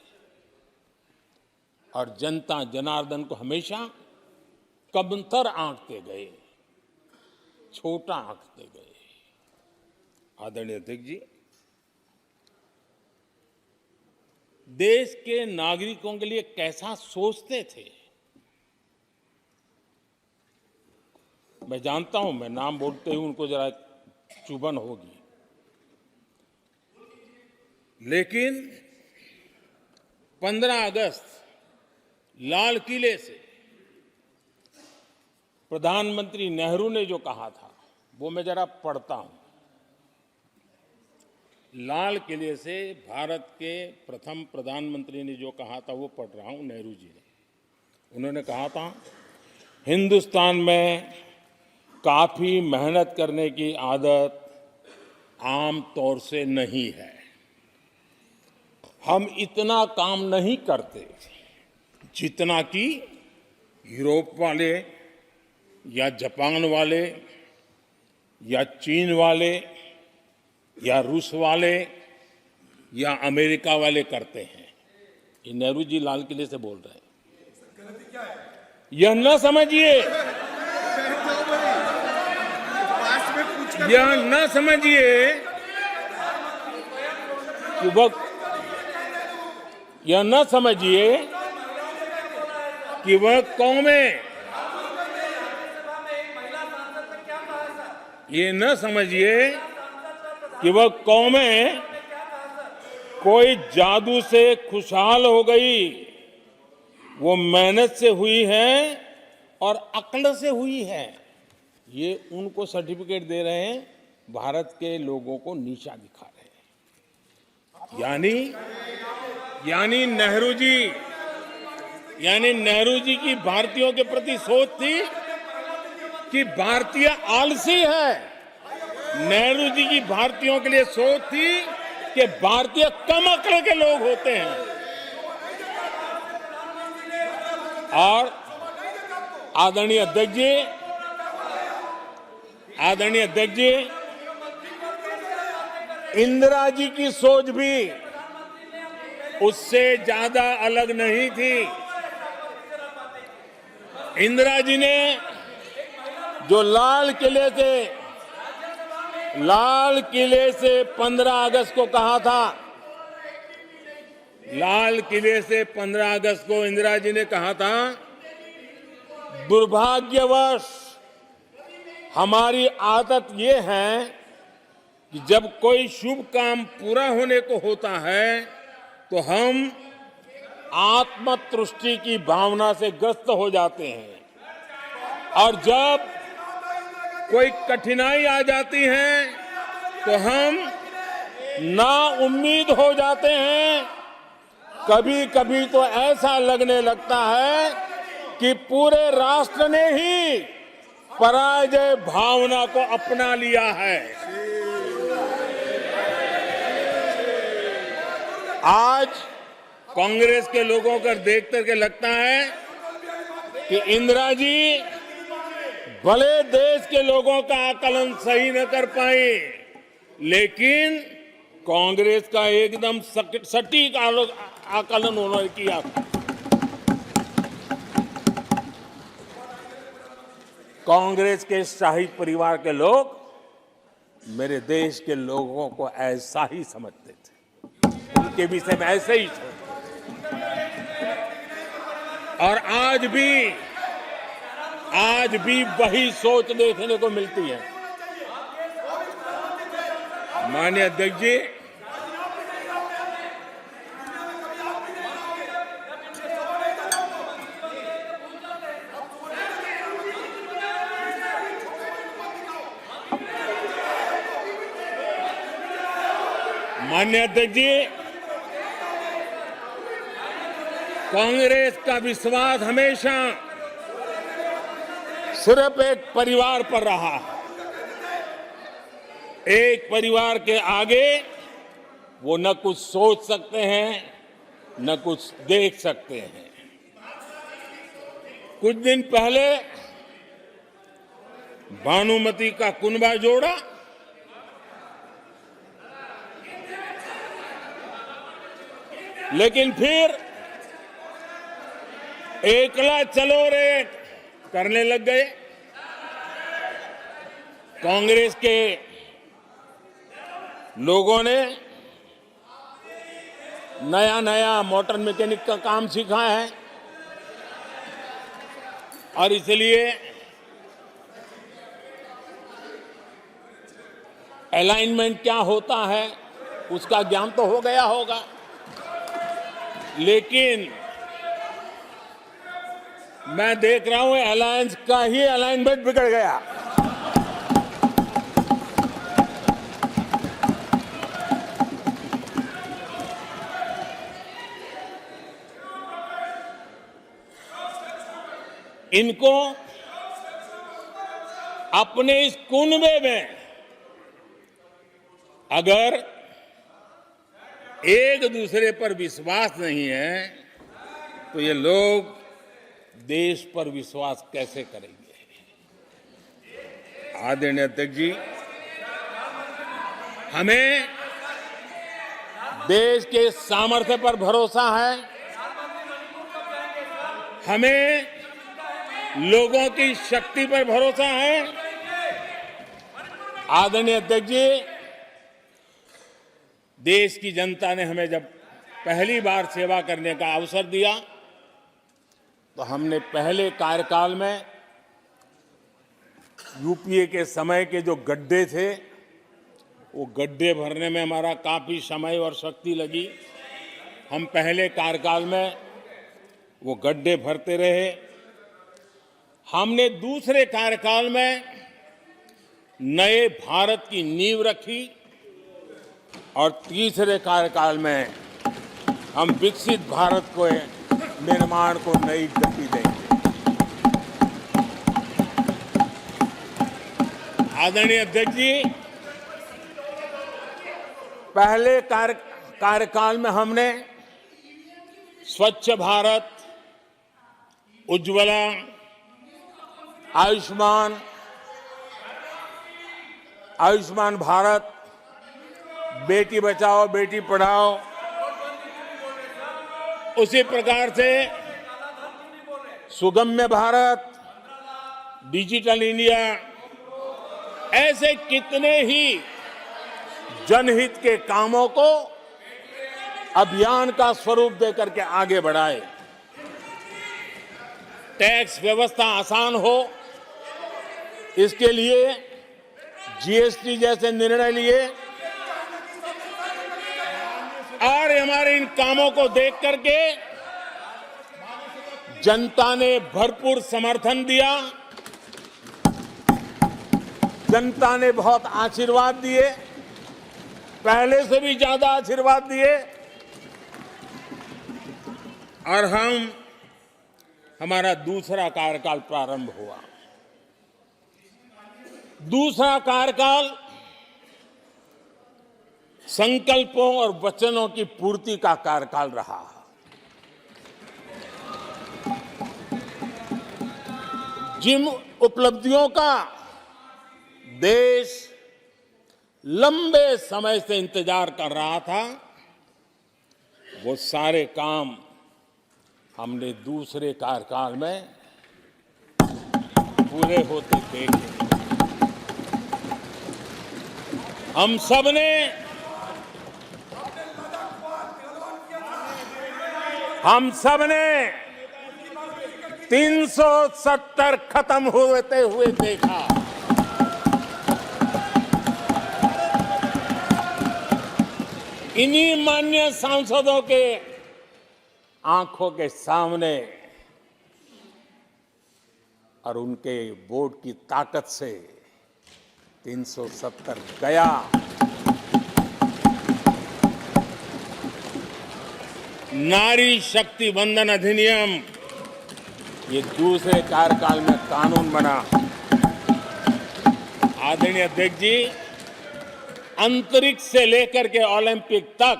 और जनता जनार्दन को हमेशा कमतर आंकते गए, छोटा आंकते गए। आदरणीय अध्यक्ष जी, देश के नागरिकों के लिए कैसा सोचते थे, मैं जानता हूं, मैं नाम बोलते ही उनको जरा चुभन होगी, लेकिन 15 अगस्त लाल किले से प्रधानमंत्री नेहरू ने जो कहा था वो मैं जरा पढ़ता हूं। लाल किले से भारत के प्रथम प्रधानमंत्री ने जो कहा था वो पढ़ रहा हूं, नेहरू जी ने। उन्होंने कहा था, हिंदुस्तान में काफी मेहनत करने की आदत आम तौर से नहीं है। हम इतना काम नहीं करते जितना कि यूरोप वाले या जापान वाले या चीन वाले या रूस वाले या अमेरिका वाले करते हैं। ये नेहरू जी लाल किले से बोल रहे हैं। यह न समझिए, यह न समझिए कि वह, यह न समझिए कि वह कौमें, ये न समझिए कि वह कौमें कोई जादू से खुशहाल हो गई। वो मेहनत से हुई है और अक्ल से हुई है। ये उनको सर्टिफिकेट दे रहे हैं, भारत के लोगों को नीचा दिखा रहे हैं। यानी नेहरू जी की भारतीयों के प्रति सोच थी कि भारतीय आलसी है। नेहरू जी की भारतीयों के लिए सोच थी कि भारतीय कम अक्ल के लोग होते हैं। और आदरणीय अध्यक्ष जी, इंदिरा जी की सोच भी उससे ज्यादा अलग नहीं थी। इंदिरा जी ने जो लाल किले से 15 अगस्त को कहा था, लाल किले से 15 अगस्त को इंदिरा जी ने कहा था, दुर्भाग्यवश हमारी आदत ये है कि जब कोई शुभ काम पूरा होने को होता है तो हम आत्मतुष्टि की भावना से ग्रस्त हो जाते हैं, और जब कोई कठिनाई आ जाती है तो हम ना उम्मीद हो जाते हैं। कभी कभी तो ऐसा लगने लगता है कि पूरे राष्ट्र ने ही पराजय भावना को अपना लिया है। आज कांग्रेस के लोगों को देख करके लगता है कि इंदिरा जी भले देश के लोगों का आकलन सही न कर पाए, लेकिन कांग्रेस का एकदम सटीक आकलन उन्होंने किया। कांग्रेस के शाही परिवार के लोग मेरे देश के लोगों को ऐसा ही समझते थे, उनके विषय में ऐसे ही सोचते। और आज भी वही सोच देखने को मिलती है। माननीय अध्यक्ष जी, कांग्रेस का विश्वास हमेशा सिर्फ एक परिवार पर रहा है। एक परिवार के आगे वो न कुछ सोच सकते हैं, न कुछ देख सकते हैं। कुछ दिन पहले भानुमति का कुनबा जोड़ा लेकिन फिर एकला चलो रे करने लग गए। कांग्रेस के लोगों ने नया मोटर मैकेनिक का काम सीखा है, और इसलिए अलाइनमेंट क्या होता है उसका ज्ञान तो हो गया होगा, लेकिन मैं देख रहा हूं अलायंस का ही अलाइनमेंट बिगड़ गया। इनको अपने इस कुनबे में अगर एक दूसरे पर विश्वास नहीं है तो ये लोग देश पर विश्वास कैसे करेंगे। आदरणीय अध्यक्ष जी, हमें देश के सामर्थ्य पर भरोसा है, हमें लोगों की शक्ति पर भरोसा है। आदरणीय अध्यक्ष जी, देश की जनता ने हमें जब पहली बार सेवा करने का अवसर दिया तो हमने पहले कार्यकाल में यूपीए के समय के जो गड्ढे थे वो गड्ढे भरने में हमारा काफी समय और शक्ति लगी। हम पहले कार्यकाल में वो गड्ढे भरते रहे। हमने दूसरे कार्यकाल में नए भारत की नींव रखी और तीसरे कार्यकाल में हम विकसित भारत को निर्माण को नई गति देंगे। आदरणीय अध्यक्ष जी, पहले कार्यकाल में हमने स्वच्छ भारत, उज्ज्वला, आयुष्मान भारत, बेटी बचाओ बेटी पढ़ाओ, उसी प्रकार से सुगम्य भारत, डिजिटल इंडिया, ऐसे कितने ही जनहित के कामों को अभियान का स्वरूप देकर के आगे बढ़ाए। टैक्स व्यवस्था आसान हो, इसके लिए जीएसटी जैसे निर्णय लिए और हमारे इन कामों को देख करके जनता ने भरपूर समर्थन दिया, जनता ने बहुत आशीर्वाद दिए, पहले से भी ज्यादा आशीर्वाद दिए और हमारा दूसरा कार्यकाल प्रारंभ हुआ। दूसरा कार्यकाल संकल्पों और वचनों की पूर्ति का कार्यकाल रहा। जिन उपलब्धियों का देश लंबे समय से इंतजार कर रहा था, वो सारे काम हमने दूसरे कार्यकाल में पूरे होते देखे। हम सब ने 370 खत्म होते हुए देखा। इन्हीं माननीय सांसदों के आंखों के सामने और उनके वोट की ताकत से 370 गया। नारी शक्ति वंदन अधिनियम ये दूसरे कार्यकाल में कानून बना। आदरणीय अध्यक्ष जी, अंतरिक्ष से लेकर के ओलंपिक तक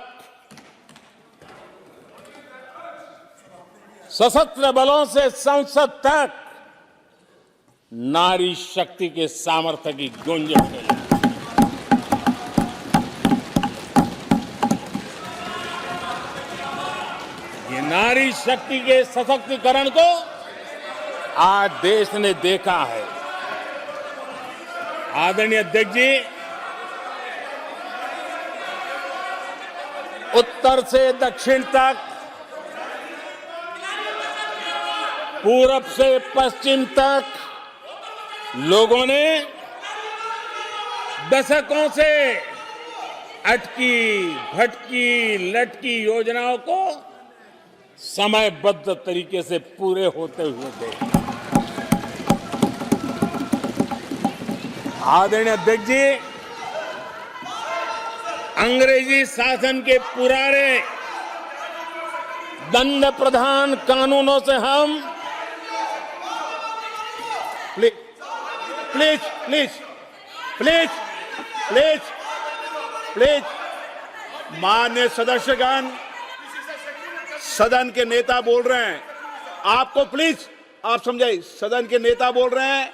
सशस्त्र बलों से संसद तक नारी शक्ति के सामर्थ्य की गूंज उठी। ये नारी शक्ति के सशक्तिकरण को आज देश ने देखा है। आदरणीय अध्यक्ष जी, उत्तर से दक्षिण तक, पूरब से पश्चिम तक लोगों ने दशकों से अटकी भटकी लटकी योजनाओं को समयबद्ध तरीके से पूरे होते हुए देखा। आदरणीय अध्यक्ष जी, अंग्रेजी शासन के पुराने दंड प्रधान कानूनों से हम प्लीज माननीय सदस्यगण, सदन के नेता बोल रहे हैं, आपको प्लीज आप समझाइए। सदन के नेता बोल रहे हैं,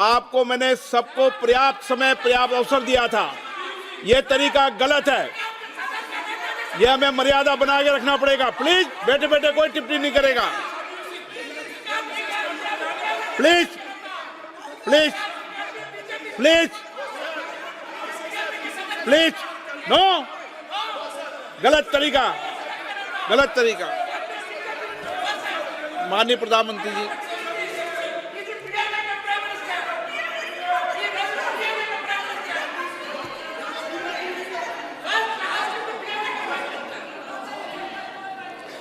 आपको मैंने सबको पर्याप्त समय पर्याप्त अवसर दिया था। यह तरीका गलत है, यह हमें मर्यादा बना के रखना पड़ेगा। प्लीज बैठे बैठे कोई टिप्पणी नहीं करेगा। Please please please please no, गलत तरीका, गलत तरीका। माननीय प्रधानमंत्री जी,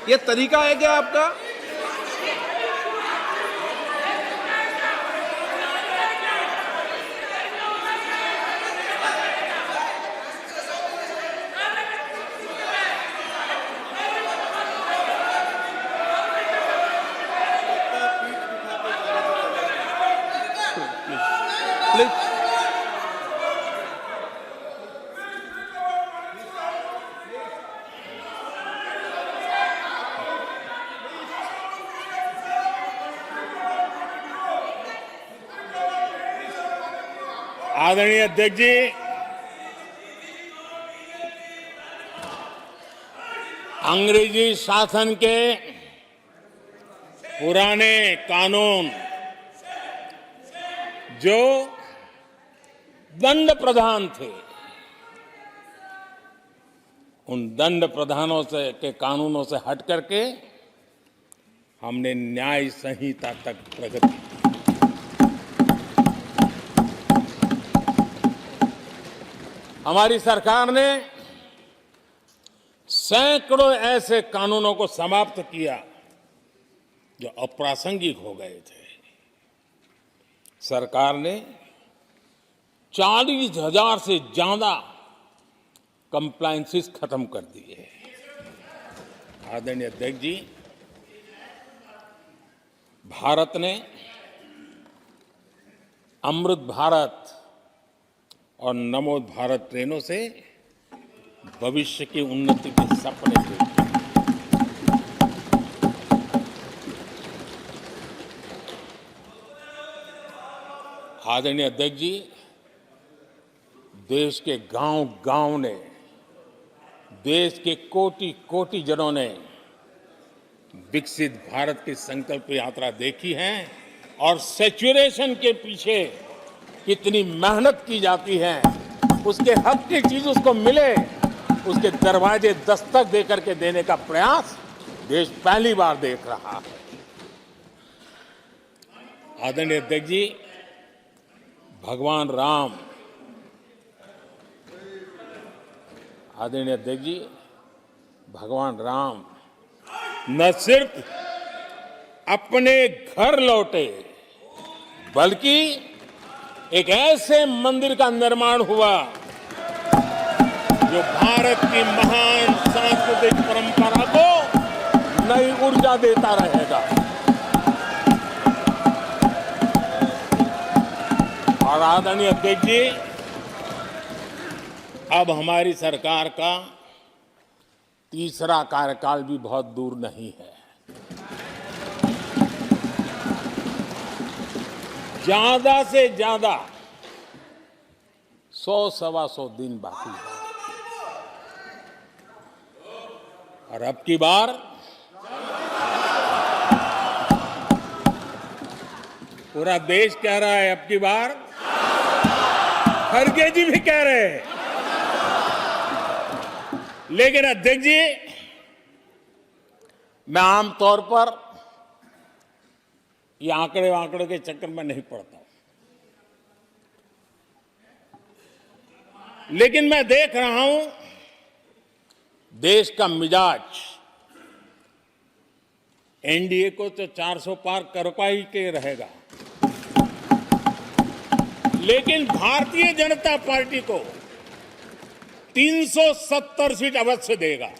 ये तरीका है क्या आपका? प्लीज आदरणीय अध्यक्ष जी, अंग्रेजी शासन के पुराने कानून जो दंड प्रधान थे, उन दंड प्रधानों से के कानूनों से हट करके हमने न्याय संहिता तक प्रगति की। हमारी सरकार ने सैकड़ों ऐसे कानूनों को समाप्त किया जो अप्रासंगिक हो गए थे। सरकार ने 40,000 से ज्यादा कंप्लायंसेस खत्म कर दिए। आदरणीय अध्यक्ष जी, भारत ने अमृत भारत और नमो भारत ट्रेनों से भविष्य की उन्नति के सपने देखे। आदरणीय अध्यक्ष जी, देश के गांव-गांव ने, देश के कोटि-कोटि जनों ने विकसित भारत की संकल्प यात्रा देखी है और सैचुरेशन के पीछे कितनी मेहनत की जाती है, उसके हक की चीज उसको मिले, उसके दरवाजे दस्तक देकर के देने का प्रयास देश पहली बार देख रहा है। आदरणीय अध्यक्ष जी, भगवान राम, आदरणीय अध्यक्ष जी, भगवान राम न सिर्फ अपने घर लौटे, बल्कि एक ऐसे मंदिर का निर्माण हुआ जो भारत की महान सांस्कृतिक परंपरा को नई ऊर्जा देता रहेगा। और आदरणीय अध्यक्ष जी, अब हमारी सरकार का तीसरा कार्यकाल भी बहुत दूर नहीं है। ज्यादा से ज्यादा 100-125 दिन बाकी है। और अब की बार पूरा देश कह रहा है, अब की बार खड़गे जी भी कह रहे हैं। लेकिन अध्यक्ष जी, मैं आमतौर पर ये आंकड़े के चक्कर में नहीं पड़ता, लेकिन मैं देख रहा हूं देश का मिजाज एनडीए को तो 400 पार करवा ही के रहेगा, लेकिन भारतीय जनता पार्टी को 370 सीट अवश्य देगा।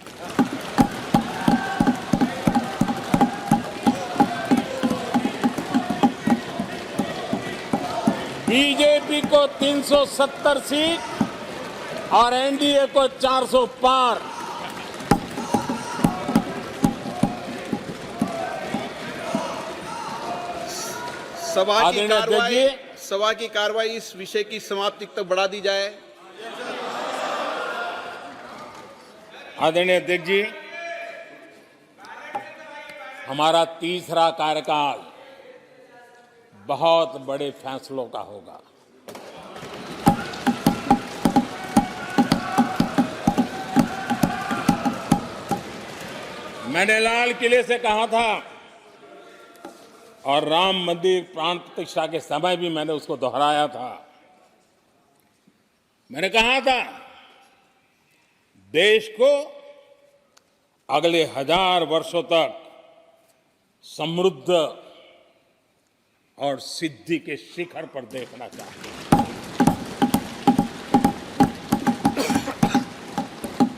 बीजेपी को 370 सीट और एनडीए को 400 पार। सभा की कार्रवाई इस विषय की समाप्ति तक बढ़ा दी जाए। आदरणीय अध्यक्ष जी, हमारा तीसरा कार्यकाल बहुत बड़े फैसलों का होगा। मैंने लाल किले से कहा था और राम मंदिर प्राण प्रतिष्ठा के समय भी मैंने उसको दोहराया था। मैंने कहा था, देश को अगले 1000 वर्षों तक समृद्ध और सिद्धि के शिखर पर देखना चाहिए।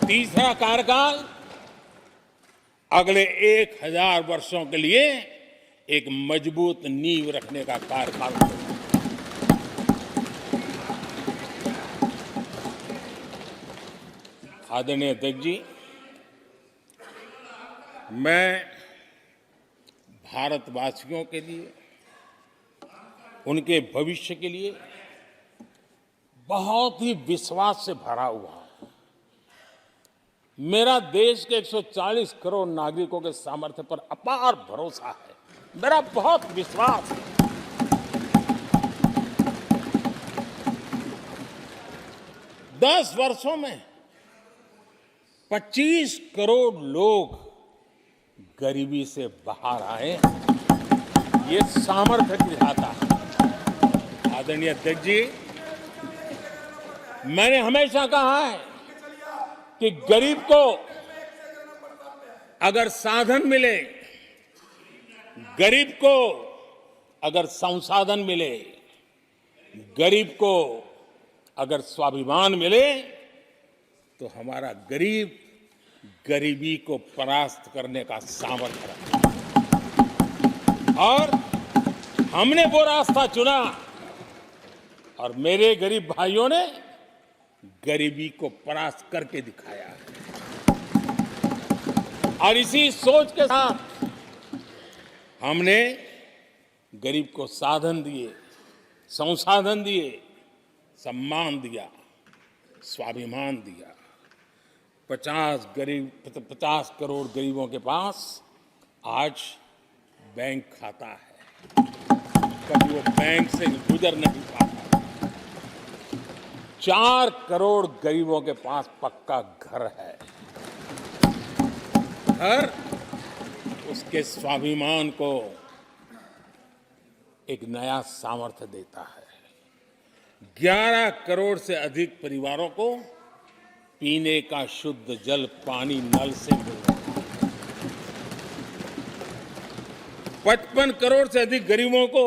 तीसरा कार्यकाल अगले 1000 वर्षों के लिए एक मजबूत नींव रखने का कार्यकाल होगा। आदरणीय अध्यक्ष जी, मैं भारतवासियों के लिए, उनके भविष्य के लिए बहुत ही विश्वास से भरा हुआ हूं। मेरा देश के 140 करोड़ नागरिकों के सामर्थ्य पर अपार भरोसा है, मेरा बहुत विश्वास है। दस वर्षों में 25 करोड़ लोग गरीबी से बाहर आए, ये सामर्थ्य दिखाता है। आदरणीय अध्यक्ष जी, मैंने हमेशा कहा है कि गरीब को अगर साधन मिले, गरीब को अगर संसाधन मिले, गरीब को अगर स्वाभिमान मिले, तो हमारा गरीब गरीबी को परास्त करने का सामर्थ्य रखता है। और हमने वो रास्ता चुना और मेरे गरीब भाइयों ने गरीबी को परास्त करके दिखाया है। और इसी सोच के साथ हमने गरीब को साधन दिए, संसाधन दिए, सम्मान दिया, स्वाभिमान दिया। 50 करोड़ गरीबों के पास आज बैंक खाता है, कभी वो बैंक से गुजर नहीं पाता। 4 करोड़ गरीबों के पास पक्का घर है। घर उसके स्वाभिमान को एक नया सामर्थ्य देता है। 11 करोड़ से अधिक परिवारों को पीने का शुद्ध जल पानी नल से मिल रहा है। 55 करोड़ से अधिक गरीबों को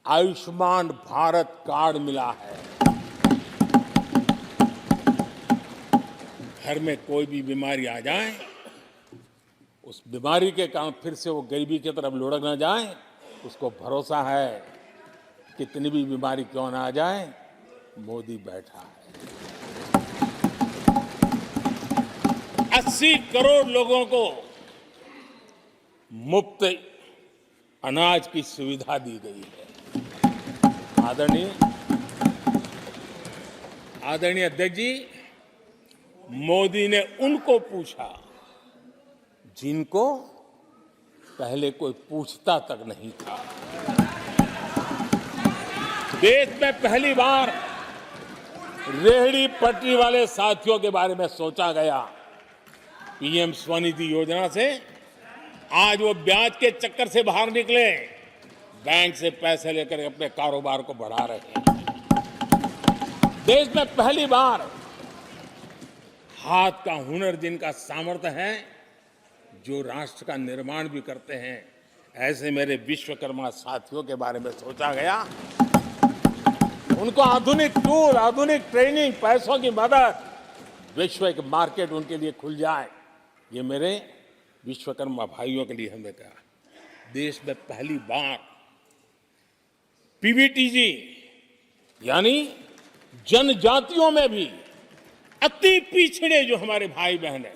आयुष्मान भारत कार्ड मिला है। घर में कोई भी बीमारी आ जाए, उस बीमारी के कारण फिर से वो गरीबी की तरफ लुढ़क ना जाए, उसको भरोसा है कितनी भी बीमारी क्यों ना आ जाए, मोदी बैठा है। 80 करोड़ लोगों को मुफ्त अनाज की सुविधा दी गई है। आदरणीय अध्यक्ष जी, मोदी ने उनको पूछा जिनको पहले कोई पूछता तक नहीं था। देश में पहली बार रेहड़ी पटरी वाले साथियों के बारे में सोचा गया। पीएम स्वनिधि योजना से आज वो ब्याज के चक्कर से बाहर निकले, बैंक से पैसे लेकर अपने कारोबार को बढ़ा रहे हैं। देश में पहली बार हाथ का हुनर जिनका सामर्थ्य है, जो राष्ट्र का निर्माण भी करते हैं, ऐसे मेरे विश्वकर्मा साथियों के बारे में सोचा गया। उनको आधुनिक टूल, आधुनिक ट्रेनिंग, पैसों की मदद, विश्व एक मार्केट उनके लिए खुल जाए, ये मेरे विश्वकर्मा भाइयों के लिए हमने कहा। देश में पहली बार पीवीटीजी यानी जनजातियों में भी अति पिछड़े जो हमारे भाई बहन हैं,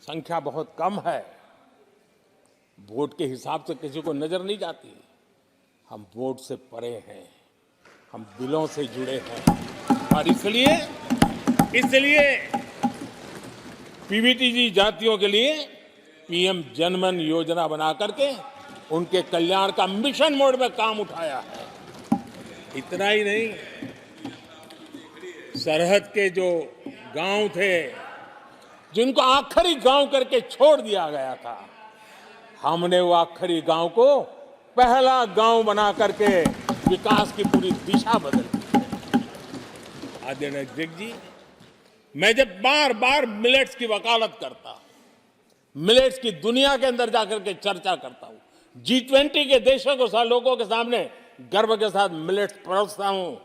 संख्या बहुत कम है, वोट के हिसाब से किसी को नजर नहीं जाती। हम वोट से परे हैं, हम दिलों से जुड़े हैं और इसलिए पीवीटीजी जातियों के लिए पीएम जनमन योजना बना करके उनके कल्याण का मिशन मोड में काम उठाया है। इतना ही नहीं, सरहद के जो गांव थे जिनको आखिरी गांव करके छोड़ दिया गया था, हमने वो आखिरी गांव को पहला गांव बना करके विकास की पूरी दिशा बदल दी। आदरणीय अध्यक्ष जी, मैं जब बार बार मिलेट्स की वकालत करता, मिलेट्स की दुनिया के अंदर जाकर के चर्चा करता हूं, G20 के देशों को लोगों के सामने गर्व के साथ मिलेट्स परोसता हूं,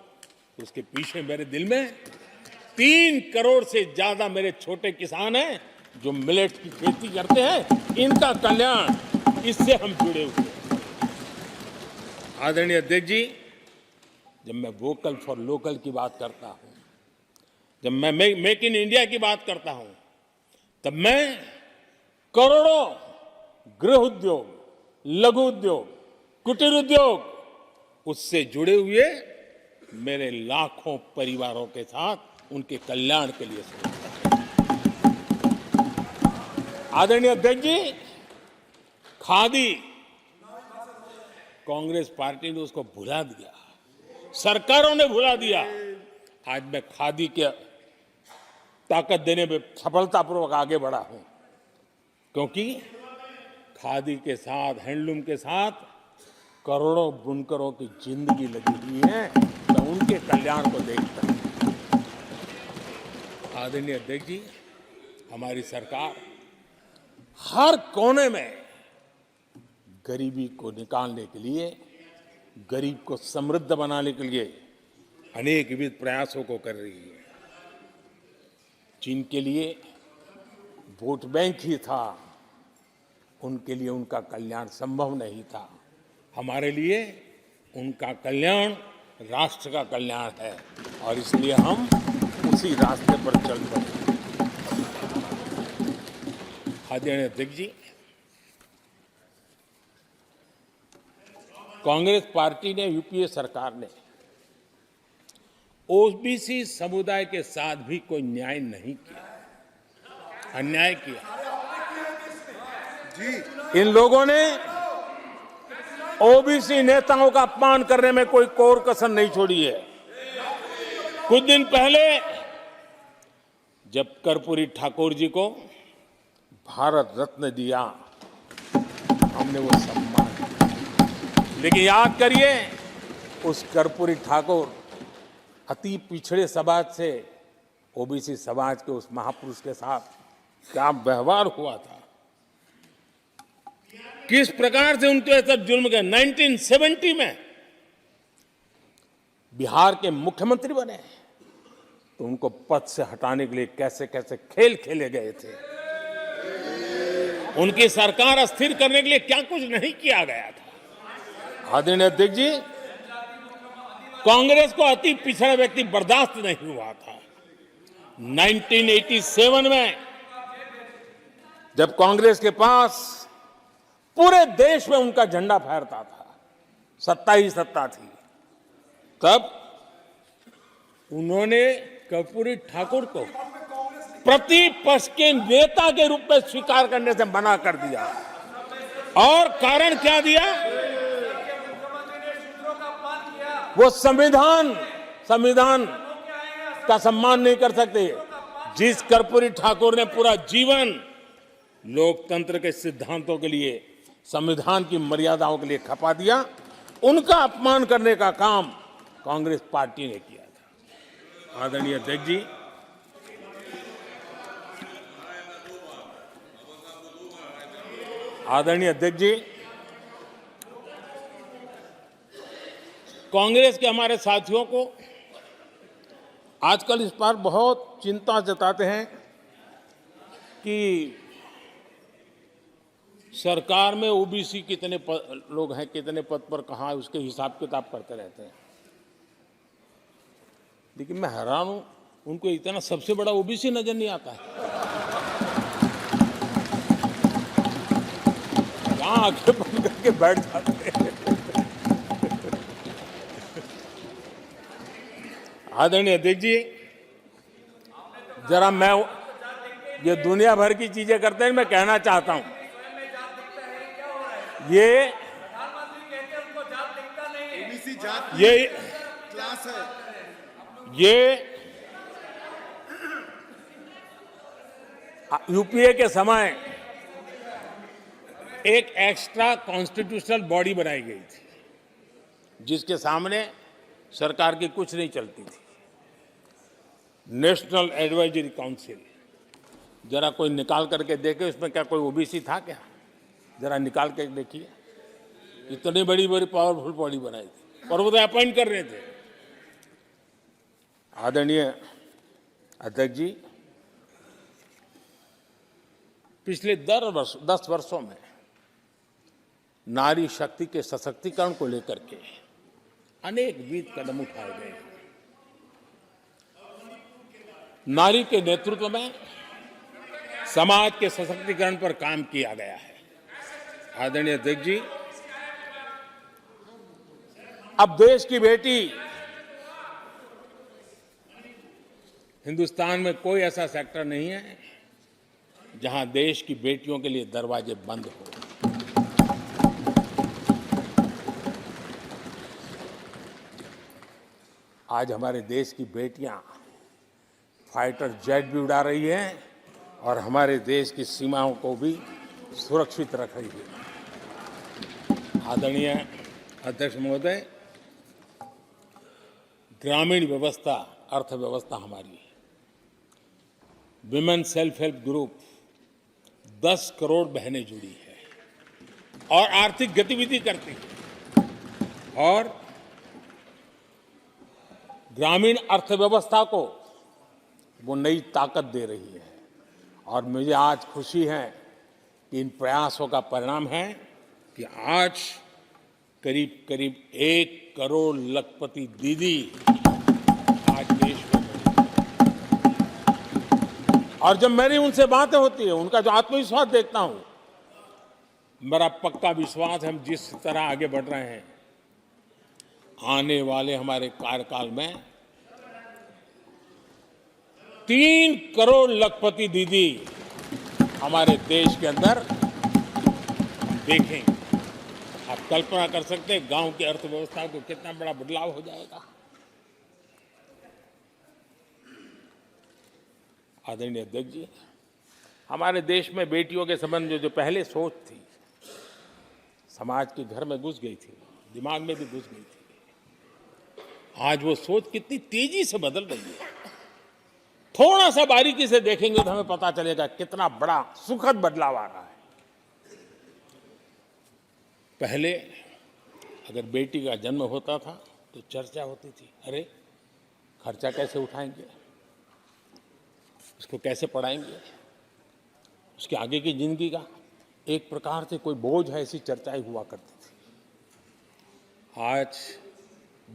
उसके पीछे मेरे दिल में 3 करोड़ से ज्यादा मेरे छोटे किसान हैं जो मिलेट की खेती करते हैं। इनका कल्याण, इससे हम जुड़े हुए हैं। आदरणीय अध्यक्ष जी, जब मैं वोकल फॉर लोकल की बात करता हूं, जब मैं मेक इन इंडिया की बात करता हूं, तब मैं करोड़ों गृह उद्योग, लघु उद्योग, कुटीर उद्योग, उससे जुड़े हुए मेरे लाखों परिवारों के साथ उनके कल्याण के लिए सोचता हूं। आदरणीय अध्यक्ष जी, खादी कांग्रेस पार्टी ने उसको भुला दिया, सरकारों ने भुला दिया। आज मैं खादी के ताकत देने में सफलतापूर्वक आगे बढ़ा हूं, क्योंकि खादी के साथ, हैंडलूम के साथ करोड़ों बुनकरों की जिंदगी लगी हुई है। मैं उनके कल्याण को देखता हूं। आदरणीय अध्यक्ष जी, हमारी सरकार हर कोने में गरीबी को निकालने के लिए, गरीब को समृद्ध बनाने के लिए अनेक विविध प्रयासों को कर रही है। जिनके लिए वोट बैंक ही था, उनके लिए उनका कल्याण संभव नहीं था। हमारे लिए उनका कल्याण राष्ट्र का कल्याण है, और इसलिए हम उसी रास्ते पर चल पड़े। आदरणीय अध्यक्ष जी, कांग्रेस पार्टी ने, यूपीए सरकार ने ओबीसी समुदाय के साथ भी कोई न्याय नहीं किया, अन्याय किया। इन लोगों ने ओबीसी नेताओं का अपमान करने में कोई कोर कसर नहीं छोड़ी है। कुछ दिन पहले जब कर्पूरी ठाकुर जी को भारत रत्न दिया, हमने वो सम्मान किया। लेकिन याद करिए, उस कर्पूरी ठाकुर अति पिछड़े समाज से ओबीसी समाज के उस महापुरुष के साथ क्या व्यवहार हुआ था, किस प्रकार से उनके साथ जुल्म किया। 1970 में बिहार के मुख्यमंत्री बने तो उनको पद से हटाने के लिए कैसे कैसे खेल खेले गए थे। उनकी सरकार अस्थिर करने के लिए क्या कुछ नहीं किया गया था। आदरणीय अध्यक्ष जी, कांग्रेस को अति पिछड़ा व्यक्ति बर्दाश्त नहीं हुआ था। 1987 में जब कांग्रेस के पास पूरे देश में उनका झंडा फहरता था, सत्ता ही सत्ता थी, तब उन्होंने कर्पूरी ठाकुर को प्रतिपक्ष के नेता के रूप में स्वीकार करने से मना कर दिया। और कारण क्या दिया? वो संविधान का सम्मान नहीं कर सकते। जिस कर्पूरी ठाकुर ने पूरा जीवन लोकतंत्र के सिद्धांतों के लिए, संविधान की मर्यादाओं के लिए खपा दिया, उनका अपमान करने का काम कांग्रेस पार्टी ने किया था। आदरणीय अध्यक्ष जी, कांग्रेस के हमारे साथियों को आजकल इस पर बहुत चिंता जताते हैं कि सरकार में ओबीसी कितने लोग हैं, कितने पद पर कहाँ है, उसके हिसाब किताब करते रहते हैं। लेकिन मैं हैरान हूं, उनको इतना सबसे बड़ा ओबीसी नजर नहीं आता है। कहाँ आंखें बंद करके बैठ जाते हैं। आदरणीय अध्यक्ष जी, जरा मैं ये दुनिया भर की चीजें करते हैं, मैं कहना चाहता हूं, ये क्लास है। ये यूपीए के समय एक एक्स्ट्रा कॉन्स्टिट्यूशनल बॉडी बनाई गई थी, जिसके सामने सरकार की कुछ नहीं चलती थी। नेशनल एडवाइजरी काउंसिल, जरा कोई निकाल करके देखे उसमें क्या कोई ओबीसी था क्या? जरा निकाल के देखिए। इतनी बड़ी बड़ी पावरफुल बॉडी बनाई थी और वो तो अपॉइंट कर रहे थे। आदरणीय अध्यक्ष जी, पिछले 10 वर्षों में नारी शक्ति के सशक्तिकरण को लेकर के अनेक विविध कदम उठाए गए हैं। नारी के नेतृत्व में समाज के सशक्तिकरण पर काम किया गया है। आदरणीय अध्यक्ष जी, अब देश की बेटी, हिंदुस्तान में कोई ऐसा सेक्टर नहीं है जहां देश की बेटियों के लिए दरवाजे बंद हो। आज हमारे देश की बेटियां फाइटर जेट भी उड़ा रही हैं और हमारे देश की सीमाओं को भी सुरक्षित रख रही है। आदरणीय अध्यक्ष महोदय, ग्रामीण व्यवस्था अर्थव्यवस्था हमारी है। Women self help group 10 crore बहनें जुड़ी है और आर्थिक गतिविधि करती है और ग्रामीण अर्थव्यवस्था को वो नई ताकत दे रही है। और मुझे आज खुशी है कि इन प्रयासों का परिणाम है कि आज करीब करीब 1 करोड़ लखपति दीदी आज देश में बनी। और जब मेरी उनसे बातें होती है, उनका जो आत्मविश्वास देखता हूं, मेरा पक्का विश्वास है हम जिस तरह आगे बढ़ रहे हैं, आने वाले हमारे कार्यकाल में 3 करोड़ लखपति दीदी हमारे देश के अंदर देखेंगे। आप कल्पना कर सकते हैं गांव की अर्थव्यवस्था को कितना बड़ा बदलाव हो जाएगा। आदरणीय अध्यक्ष जी, हमारे देश में बेटियों के संबंध में जो पहले सोच थी, समाज के घर में घुस गई थी, दिमाग में भी घुस गई थी, आज वो सोच कितनी तेजी से बदल रही है। थोड़ा सा बारीकी से देखेंगे तो हमें पता चलेगा कितना बड़ा सुखद बदलाव आ रहा है। पहले अगर बेटी का जन्म होता था तो चर्चा होती थी, अरे खर्चा कैसे उठाएंगे, उसको कैसे पढ़ाएंगे, उसके आगे की जिंदगी का एक प्रकार से कोई बोझ है, ऐसी चर्चाएं हुआ करती थी। आज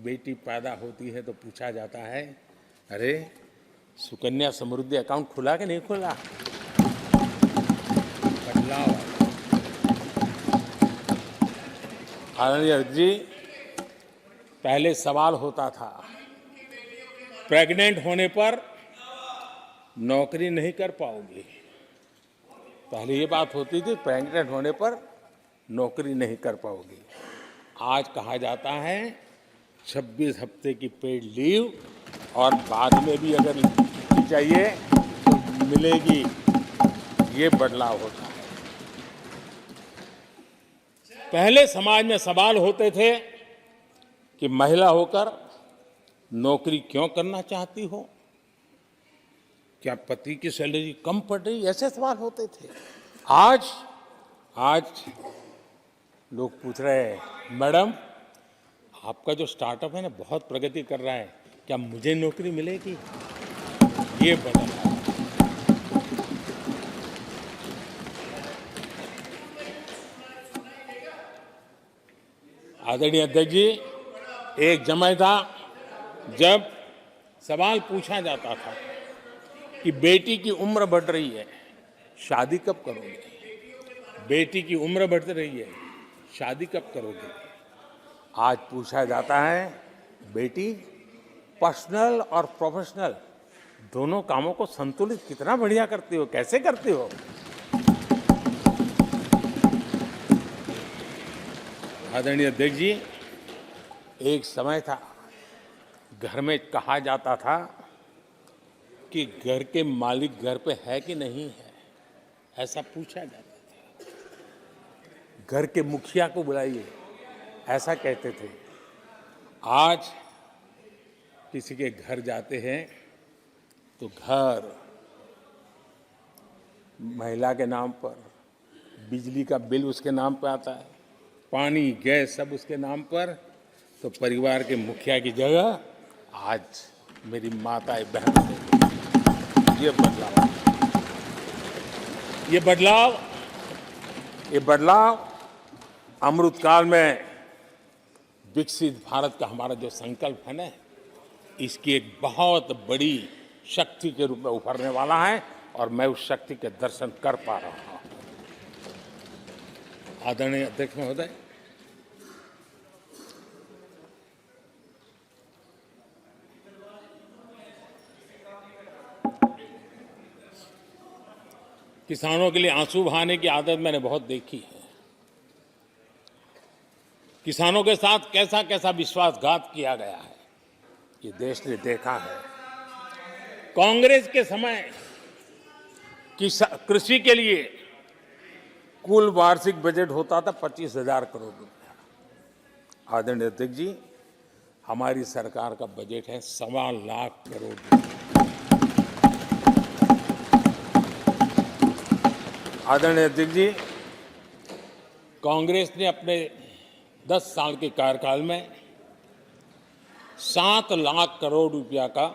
बेटी पैदा होती है तो पूछा जाता है, अरे सुकन्या समृद्धि अकाउंट खुला कि नहीं खुला। बदलाव। आदरणीय जी, पहले सवाल होता था प्रेग्नेंट होने पर नौकरी नहीं कर पाओगे। पहले ये बात होती थी प्रेग्नेंट होने पर नौकरी नहीं कर पाओगे। आज कहा जाता है 26 हफ्ते की पेड लीव और बाद में भी अगर चाहिए तो मिलेगी। ये बदलाव होता है। पहले समाज में सवाल होते थे कि महिला होकर नौकरी क्यों करना चाहती हो, क्या पति की सैलरी कम पड़ रही, ऐसे सवाल होते थे। आज लोग पूछ रहे हैं, मैडम आपका जो स्टार्टअप है ना बहुत प्रगति कर रहा है, क्या मुझे नौकरी मिलेगी। ये बदल। आदरणीय अध्यक्ष जी, एक समय था जब सवाल पूछा जाता था कि बेटी की उम्र बढ़ रही है, शादी कब करोगे। बेटी की उम्र बढ़ रही है, शादी कब करोगे। आज पूछा जाता है, बेटी पर्सनल और प्रोफेशनल दोनों कामों को संतुलित कितना बढ़िया करती हो, कैसे करती हो। आदरणीय अध्यक्ष जी, एक समय था घर में कहा जाता था कि घर के मालिक घर पे है कि नहीं है, ऐसा पूछा जाता था। घर के मुखिया को बुलाइए, ऐसा कहते थे। आज किसी के घर जाते हैं तो घर महिला के नाम पर, बिजली का बिल उसके नाम पर आता है, पानी गैस सब उसके नाम पर। तो परिवार के मुखिया की जगह आज मेरी माताएं बहन। ये बदलाव अमृतकाल में विकसित भारत का हमारा जो संकल्प है ना, इसकी एक बहुत बड़ी शक्ति के रूप में उभरने वाला है और मैं उस शक्ति के दर्शन कर पा रहा हूं। आदरणीय अध्यक्ष महोदय, किसानों के लिए आंसू बहाने की आदत मैंने बहुत देखी है। किसानों के साथ कैसा कैसा विश्वासघात किया गया है, ये देश ने देखा है। कांग्रेस के समय कृषि के लिए कुल वार्षिक बजट होता था 25,000 करोड़ रुपया। आदरणीय अध्यक्ष जी, हमारी सरकार का बजट है 1.25 लाख करोड़ रुपया। आदरणीय अध्यक्ष जी, कांग्रेस ने अपने 10 साल के कार्यकाल में 7 लाख करोड़ रुपया का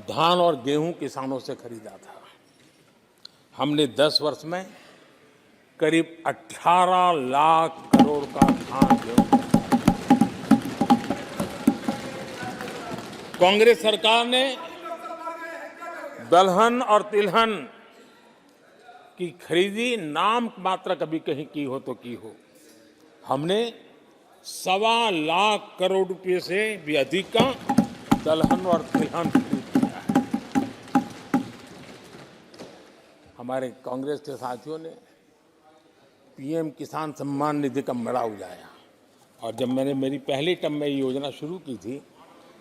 धान और गेहूं किसानों से खरीदा था। हमने 10 वर्ष में करीब 18 लाख करोड़ का धान गेहूं। कांग्रेस सरकार ने दलहन और तिलहन की खरीदी नाम मात्र कभी कहीं की हो तो की हो। हमने 1.25 लाख करोड़ रुपए से भी अधिक का दलहन और तिलहन खरीद किया है। हमारे कांग्रेस के साथियों ने पीएम किसान सम्मान निधि का मड़ा उड़ाया, और जब मैंने मेरी पहली टर्म में ये योजना शुरू की थी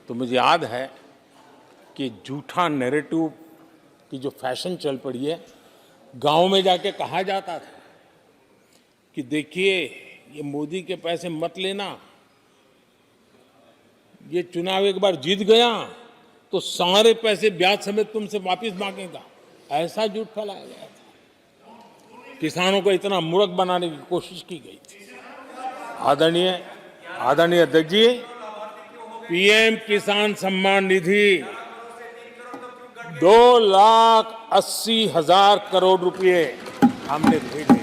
तो मुझे याद है कि झूठा नैरेटिव की जो फैशन चल पड़ी है, गांव में जाके कहा जाता था कि देखिए ये मोदी के पैसे मत लेना, ये चुनाव एक बार जीत गया तो सारे पैसे ब्याज समेत तुमसे वापस मांगेगा। ऐसा झूठ फैलाया गया था, किसानों को इतना मूर्ख बनाने की कोशिश की गई थी। आदरणीय अध्यक्ष जी, पीएम किसान सम्मान निधि 2,80,000 करोड़ रुपए हमने भेजे।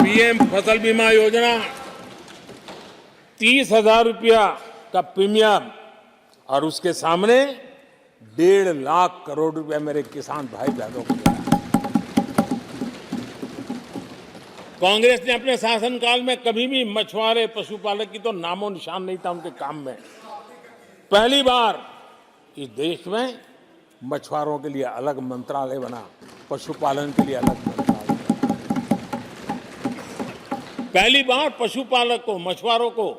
पीएम फसल बीमा योजना 30,000 रुपया का प्रीमियम, और उसके सामने 1.5 लाख करोड़ रुपया मेरे किसान भाई बहनों को दिया। कांग्रेस ने अपने शासनकाल में कभी भी मछुआरे पशुपालक की तो नामो निशान नहीं था उनके काम में। पहली बार इस देश में मछुआरों के लिए अलग मंत्रालय बना, पशुपालन के लिए अलग मंत्रालय बना। पहली बार पशुपालक को, मछुआरों को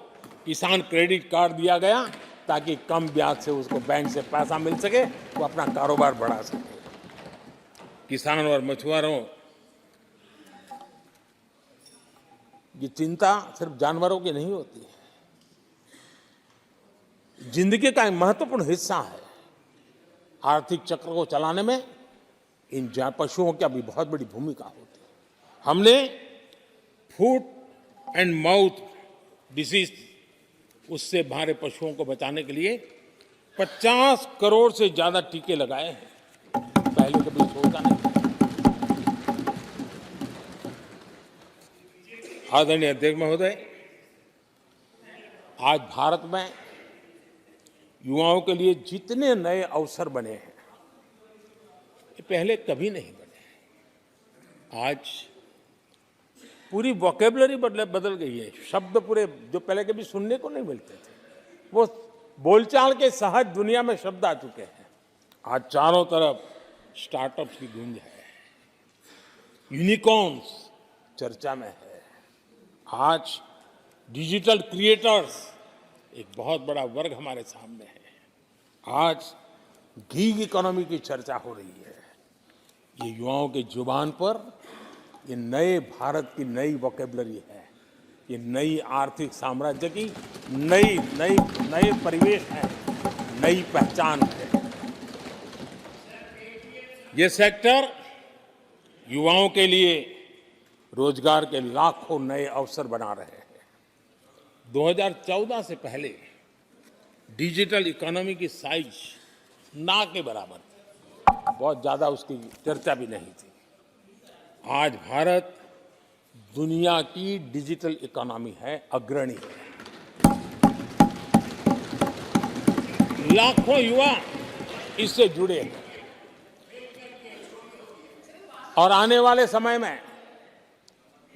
किसान क्रेडिट कार्ड दिया गया ताकि कम ब्याज से उसको बैंक से पैसा मिल सके, वो अपना कारोबार बढ़ा सके। किसान और मछुआरों की चिंता सिर्फ जानवरों की नहीं होती है, जिंदगी का एक महत्वपूर्ण हिस्सा है। आर्थिक चक्र को चलाने में इन पशुओं की भी बहुत बड़ी भूमिका होती है। हमने फुट एंड माउथ डिसीज, उससे हमारे पशुओं को बचाने के लिए 50 करोड़ से ज्यादा टीके लगाए हैं, पहले कभी सोचा नहीं। आदरणीय अध्यक्ष महोदय, आज भारत में युवाओं के लिए जितने नए अवसर बने हैं, ये पहले कभी नहीं बने। आज पूरी वोकेबलरी बदल गई है। शब्द पूरे जो पहले कभी सुनने को नहीं मिलते थे, वो बोलचाल के सहज दुनिया में शब्द आ चुके हैं। आज चारों तरफ स्टार्टअप्स की गूंज है, यूनिकॉर्न्स चर्चा में है। आज डिजिटल क्रिएटर्स एक बहुत बड़ा वर्ग हमारे सामने है। आज गीग इकोनॉमी की चर्चा हो रही है। ये युवाओं के जुबान पर ये नए भारत की नई वोकेबलरी है, ये नई आर्थिक साम्राज्य की नई परिवेश है, नई पहचान है। ये सेक्टर युवाओं के लिए रोजगार के लाखों नए अवसर बना रहे हैं। 2014 से पहले डिजिटल इकोनॉमी की साइज ना के बराबर थी, बहुत ज्यादा उसकी चर्चा भी नहीं थी। आज भारत दुनिया की डिजिटल इकोनॉमी है, अग्रणी है। लाखों युवा इससे जुड़े हैं, और आने वाले समय में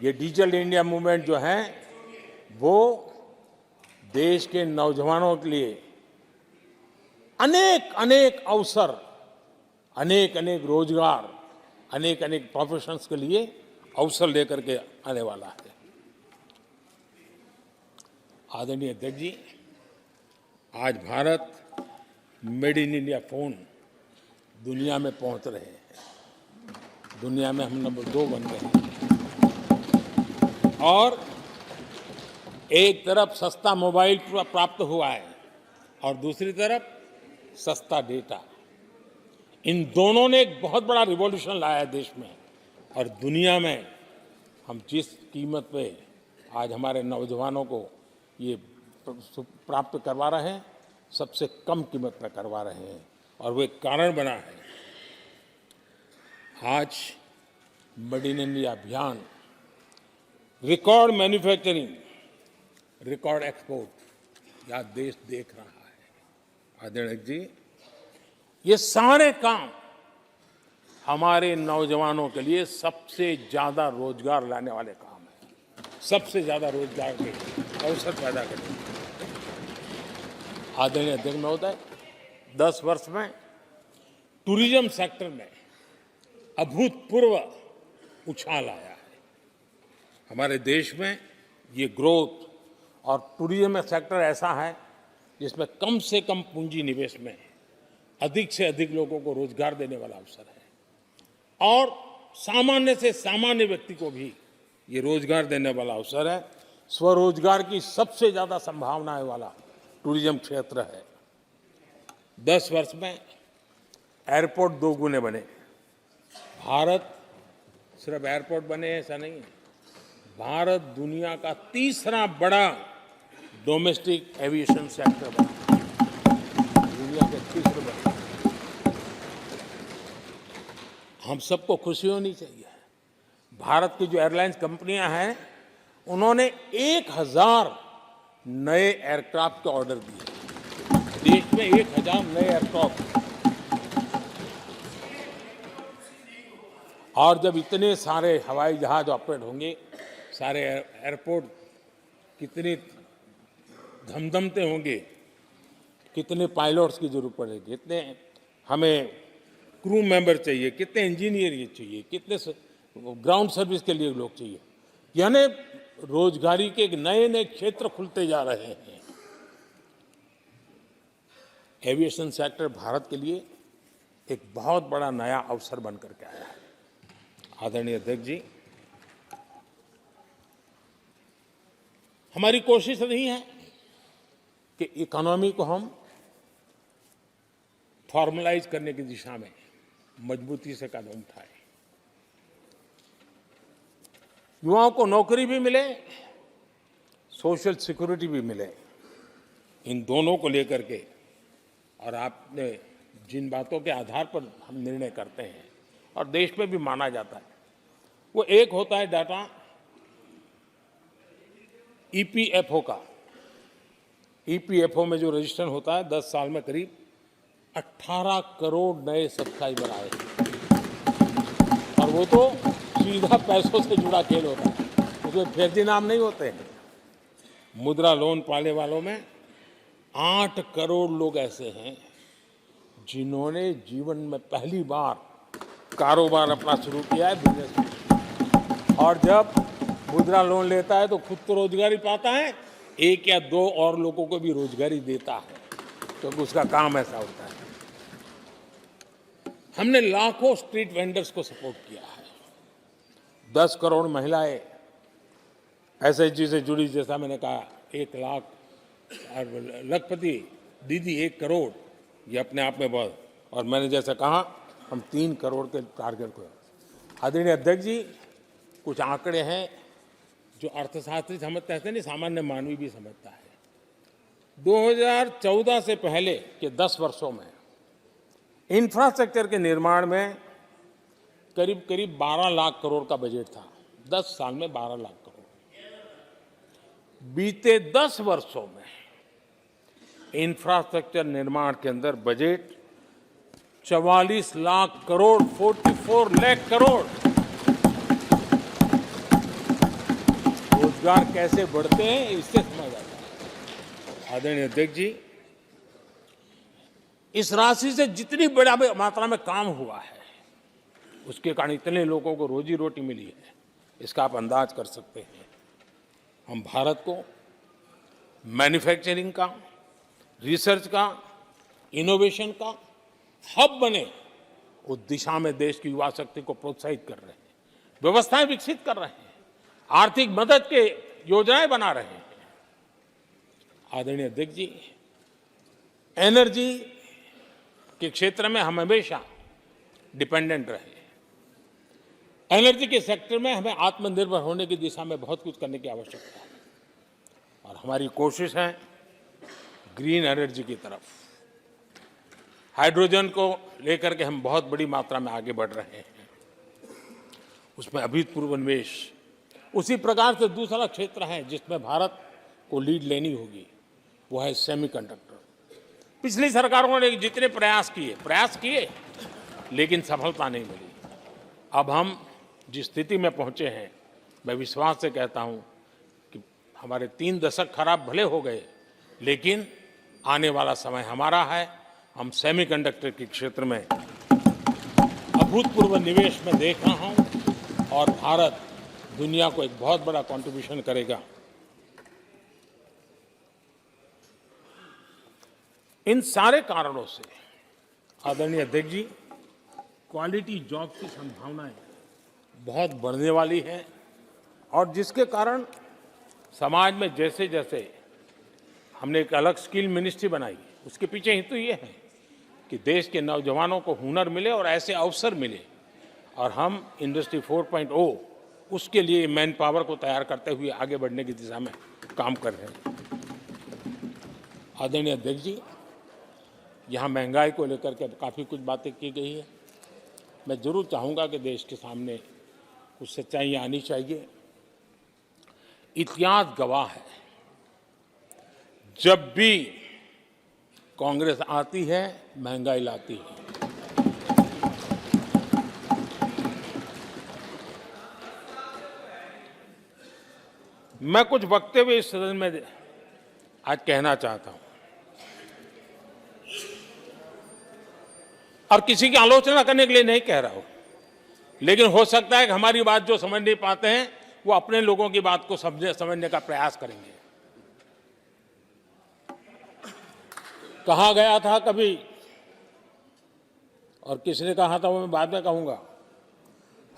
ये डिजिटल इंडिया मूवमेंट जो है वो देश के नौजवानों के लिए अनेक अवसर अनेक अनेक रोजगार, अनेक अनेक प्रोफेशंस के लिए अवसर लेकर के आने वाला है। आदरणीय अध्यक्ष जी, आज Bharat made in India phone दुनिया में पहुंच रहे हैं। दुनिया में हम नंबर 2 बन गए हैं। और एक तरफ सस्ता मोबाइल प्राप्त हुआ है और दूसरी तरफ सस्ता डेटा। इन दोनों ने एक बहुत बड़ा रिवॉल्यूशन लाया है देश में और दुनिया में। हम जिस कीमत पे आज हमारे नौजवानों को ये प्राप्त करवा रहे हैं, सबसे कम कीमत पर करवा रहे हैं और वो एक कारण बना है। आज मेड इन इंडिया अभियान, रिकॉर्ड मैन्युफैक्चरिंग, रिकॉर्ड एक्सपोर्ट, यह देश देख रहा है। आदरणीय जी, ये सारे काम हमारे नौजवानों के लिए सबसे ज्यादा रोजगार लाने वाले काम हैं, सबसे ज्यादा रोजगार के अवसर पैदा करेंगे। आदरणीय अध्यक्ष महोदय, 10 वर्ष में टूरिज्म सेक्टर में अभूतपूर्व उछाल आया है। हमारे देश में ये ग्रोथ और टूरिज्म सेक्टर ऐसा है जिसमें कम से कम पूंजी निवेश में अधिक से अधिक लोगों को रोजगार देने वाला अवसर है और सामान्य से सामान्य व्यक्ति को भी ये रोजगार देने वाला अवसर है। स्वरोजगार की सबसे ज्यादा संभावनाएं वाला टूरिज्म क्षेत्र है। 10 वर्ष में एयरपोर्ट 2 गुने बने। भारत सिर्फ एयरपोर्ट बने ऐसा नहीं है, भारत दुनिया का तीसरा बड़ा डोमेस्टिक एविएशन सेक्टर बना, दुनिया के तीसरे बड़े। हम सबको खुशी होनी चाहिए। भारत की जो एयरलाइंस कंपनियां हैं, उन्होंने 1000 नए एयरक्राफ्ट के ऑर्डर दिए। देश में 1000 नए एयरक्राफ्ट। और जब इतने सारे हवाई जहाज ऑपरेट होंगे, सारे एयरपोर्ट कितने धमधमते होंगे, कितने पायलट्स की जरूरत पड़ेगी, कितने हमें क्रू मेंबर चाहिए, कितने इंजीनियर ये चाहिए, कितने ग्राउंड सर्विस के लिए लोग चाहिए। यानी रोजगारी के एक नए नए क्षेत्र खुलते जा रहे हैं। एविएशन सेक्टर भारत के लिए एक बहुत बड़ा नया अवसर बनकर के आया है। आदरणीय अध्यक्ष जी, हमारी कोशिश नहीं है कि इकोनॉमी को हम फॉर्मलाइज करने की दिशा में मजबूती से कदम उठाएं। युवाओं को नौकरी भी मिले, सोशल सिक्योरिटी भी मिले। इन दोनों को लेकर के और आपने जिन बातों के आधार पर हम निर्णय करते हैं और देश में भी माना जाता है, वो एक होता है डाटा ईपीएफओ का। ईपीएफओ में जो रजिस्ट्रेशन होता है, 10 साल में करीब 18 करोड़ नए सब्सक्राइबर आए और वो तो सीधा पैसों से जुड़ा खेल होता है, उसमें फर्जी नाम नहीं होते हैं। मुद्रा लोन पाने वालों में 8 करोड़ लोग ऐसे हैं जिन्होंने जीवन में पहली बार कारोबार अपना शुरू किया है, बिजनेस। और जब मुद्रा लोन लेता है तो खुद तो रोजगारी पाता है, 1 या 2 और लोगों को भी रोजगारी देता है, क्योंकि उसका काम ऐसा होता है। हमने लाखों स्ट्रीट वेंडर्स को सपोर्ट किया है। 10 करोड़ महिलाएं एसएचजी से जुड़ी, जैसा मैंने कहा, 1 लाख और लखपति दीदी 1 करोड़, ये अपने आप में बहुत। और मैंने जैसा कहा, हम 3 करोड़ के टारगेट को। आदरणीय अध्यक्ष जी, कुछ आंकड़े हैं जो अर्थशास्त्री समझते हैं, नहीं सामान्य मानवी भी समझता है। 2014 से पहले के 10 वर्षों में इंफ्रास्ट्रक्चर के निर्माण में करीब करीब 12 लाख करोड़ का बजट था। 10 साल में 12 लाख करोड़। बीते 10 वर्षों में इंफ्रास्ट्रक्चर निर्माण के अंदर बजट 44 लाख करोड़, 44 लाख करोड़। रोजगार कैसे बढ़ते हैं इससे समझ आता है। आदरणीय अध्यक्ष जी, इस राशि से जितनी बड़ा मात्रा में काम हुआ है, उसके कारण इतने लोगों को रोजी रोटी मिली है, इसका आप अंदाज कर सकते हैं। हम भारत को मैन्युफैक्चरिंग का, रिसर्च का, इनोवेशन का हब बने, उस दिशा में देश की युवा शक्ति को प्रोत्साहित कर रहे हैं, व्यवस्थाएं विकसित कर रहे हैं, आर्थिक मदद के योजनाएं बना रहे हैं। आदरणीय अध्यक्ष जी, एनर्जी के क्षेत्र में हम हमेशा डिपेंडेंट रहे। एनर्जी के सेक्टर में हमें आत्मनिर्भर होने की दिशा में बहुत कुछ करने की आवश्यकता है और हमारी कोशिश है ग्रीन एनर्जी की तरफ। हाइड्रोजन को लेकर के हम बहुत बड़ी मात्रा में आगे बढ़ रहे हैं, उसमें अभूतपूर्व निवेश। उसी प्रकार से दूसरा क्षेत्र है जिसमें भारत को लीड लेनी होगी, वो है सेमीकंडक्टर। पिछली सरकारों ने जितने प्रयास किए लेकिन सफलता नहीं मिली। अब हम जिस स्थिति में पहुंचे हैं, मैं विश्वास से कहता हूं कि हमारे 3 दशक खराब भले हो गए, लेकिन आने वाला समय हमारा है। हम सेमीकंडक्टर के क्षेत्र में अभूतपूर्व निवेश में देख रहा हूं और भारत दुनिया को एक बहुत बड़ा कंट्रीब्यूशन करेगा। इन सारे कारणों से आदरणीय अध्यक्ष जी, क्वालिटी जॉब की संभावनाएं बहुत बढ़ने वाली हैं और जिसके कारण समाज में जैसे जैसे हमने एक अलग स्किल मिनिस्ट्री बनाई, उसके पीछे हेतु ये है कि देश के नौजवानों को हुनर मिले और ऐसे अवसर मिले, और हम इंडस्ट्री 4.0 उसके लिए मैन पावर को तैयार करते हुए आगे बढ़ने की दिशा में काम कर रहे हैं। आदरणीय अध्यक्ष जी, यहाँ महंगाई को लेकर के काफ़ी कुछ बातें की गई है। मैं जरूर चाहूँगा कि देश के सामने कुछ सच्चाइयाँ आनी चाहिए। इतिहास गवाह है, जब भी कांग्रेस आती है महंगाई लाती है। मैं कुछ वक्तव्य इस सदन में आज कहना चाहता हूं और किसी की आलोचना करने के लिए नहीं कह रहा हूं, लेकिन हो सकता है कि हमारी बात जो समझ नहीं पाते हैं वो अपने लोगों की बात को समझने का प्रयास करेंगे। कहा गया था कभी, और किसने कहा था वो मैं बाद में कहूंगा,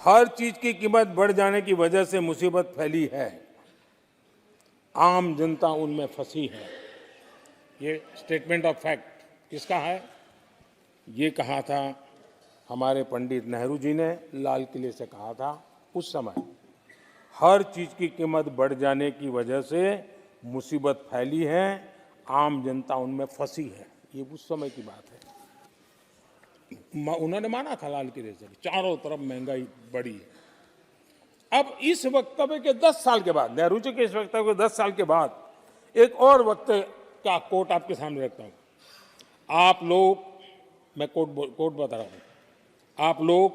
हर चीज की कीमत बढ़ जाने की वजह से मुसीबत फैली है, आम जनता उनमें फंसी है। ये स्टेटमेंट ऑफ फैक्ट किसका है? ये कहा था हमारे पंडित नेहरू जी ने, लाल किले से कहा था उस समय। हर चीज की कीमत बढ़ जाने की वजह से मुसीबत फैली है, आम जनता उनमें फंसी है। ये उस समय की बात है। उन्होंने माना था लाल किले से, चारों तरफ महंगाई बढ़ी है। अब इस वक्तव्य के 10 साल के बाद, नेहरू जी के इस वक्तव्य के 10 साल के बाद, एक और वक्तव्य का कोट आपके सामने रखता हूं। आप लोग, मैं कोट बता रहा हूं, आप लोग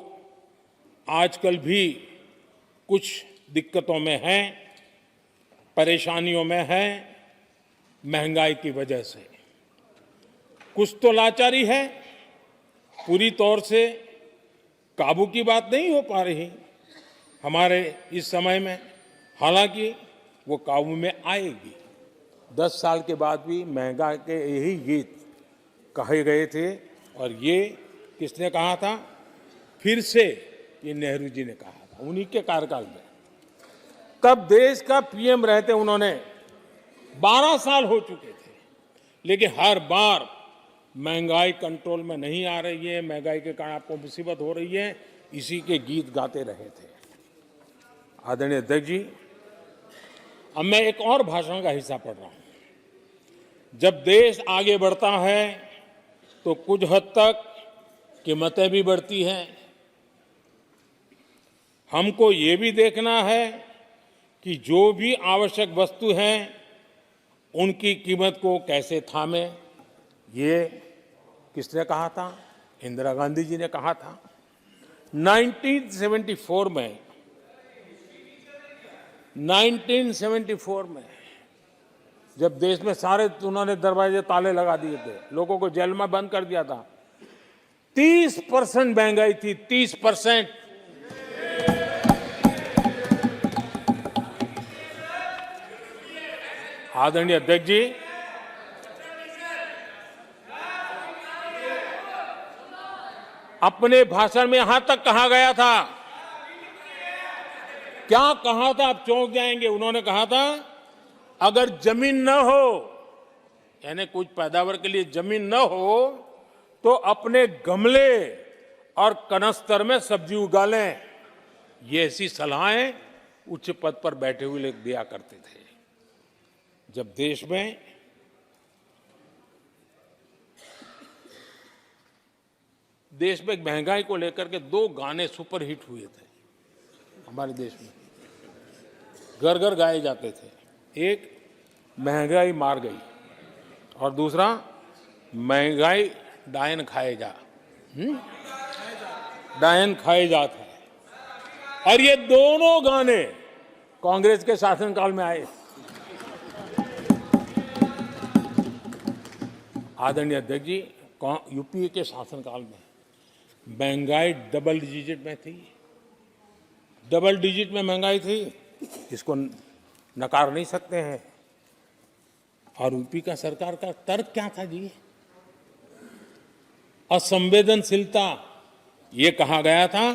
आजकल भी कुछ दिक्कतों में हैं, परेशानियों में हैं, महंगाई की वजह से। कुछ तो लाचारी है, पूरी तौर से काबू की बात नहीं हो पा रही हमारे इस समय में, हालांकि वो काबू में आएगी। 10 साल के बाद भी महंगाई के यही गीत कहे गए थे, और ये किसने कहा था? फिर से ये नेहरू जी ने कहा था उन्हीं के कार्यकाल में। तब देश का पीएम रहते उन्होंने 12 साल हो चुके थे, लेकिन हर बार महंगाई कंट्रोल में नहीं आ रही है, महंगाई के कारण आपको मुसीबत हो रही है, इसी के गीत गाते रहे थे। आदरणीय अध्यक्ष जी, अब मैं एक और भाषण का हिस्सा पढ़ रहा हूं। जब देश आगे बढ़ता है तो कुछ हद तक कीमतें भी बढ़ती हैं। हमको ये भी देखना है कि जो भी आवश्यक वस्तु हैं उनकी कीमत को कैसे थामें। ये किसने कहा था? इंदिरा गांधी जी ने कहा था। 1974 में जब देश में सारे उन्होंने दरवाजे ताले लगा दिए थे, लोगों को जेल में बंद कर दिया था, 30% महंगाई थी, 30%। आदरणीय अध्यक्ष जी, अपने भाषण में यहां तक कहा गया था, क्या कहा था, आप चौंक जाएंगे। उन्होंने कहा था अगर जमीन न हो, यानी कुछ पैदावार के लिए जमीन न हो, तो अपने गमले और कनस्तर में सब्जी उगा लें। ये ऐसी सलाहें उच्च पद पर बैठे हुए लोग दिया करते थे। जब देश में महंगाई को लेकर के 2 गाने सुपरहिट हुए थे हमारे देश में, घर घर गाए जाते थे। एक महंगाई मार गई और दूसरा महंगाई डायन खाए जा, डायन खाए जा था। और ये दोनों गाने कांग्रेस के शासनकाल में आए। आदरणीय अध्यक्ष जी, यूपीए के शासनकाल में महंगाई डबल डिजिट में थी, डबल डिजिट में महंगाई थी, इसको नकार नहीं सकते हैं। और यूपी का सरकार का तर्क क्या था जी? असंवेदनशीलता। ये कहा गया था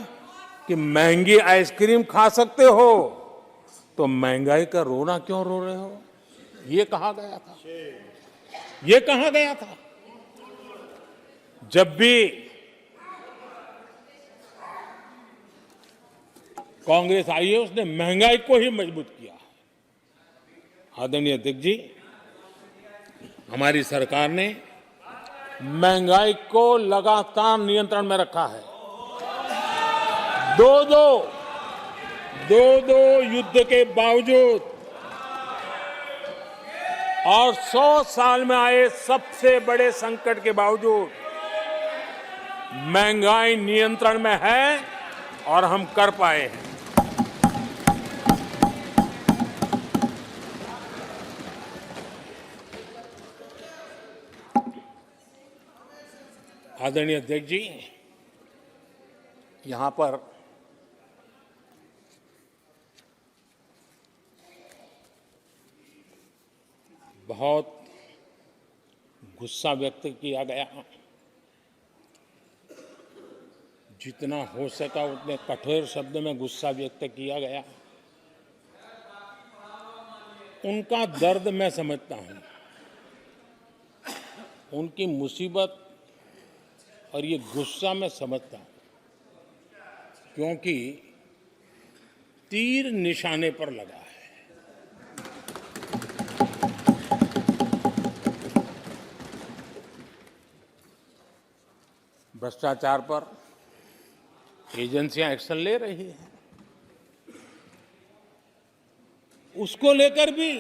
कि महंगी आइसक्रीम खा सकते हो तो महंगाई का रोना क्यों रो रहे हो, ये कहा गया था, ये कहा गया था। जब भी कांग्रेस आई है उसने महंगाई को ही मजबूत किया। आदरणीय अध्यक्ष जी, हमारी सरकार ने महंगाई को लगातार नियंत्रण में रखा है। दो युद्ध के बावजूद और 100 साल में आए सबसे बड़े संकट के बावजूद महंगाई नियंत्रण में है और हम कर पाए हैं। आदरणीय अध्यक्ष जी, यहां पर बहुत गुस्सा व्यक्त किया गया। जितना हो सका उतने कठोर शब्द में गुस्सा व्यक्त किया गया। उनका दर्द मैं समझता हूं, उनकी मुसीबत और ये गुस्सा मैं समझता हूं, क्योंकि तीर निशाने पर लगा है। भ्रष्टाचार पर एजेंसियां एक्शन ले रही हैं, उसको लेकर भी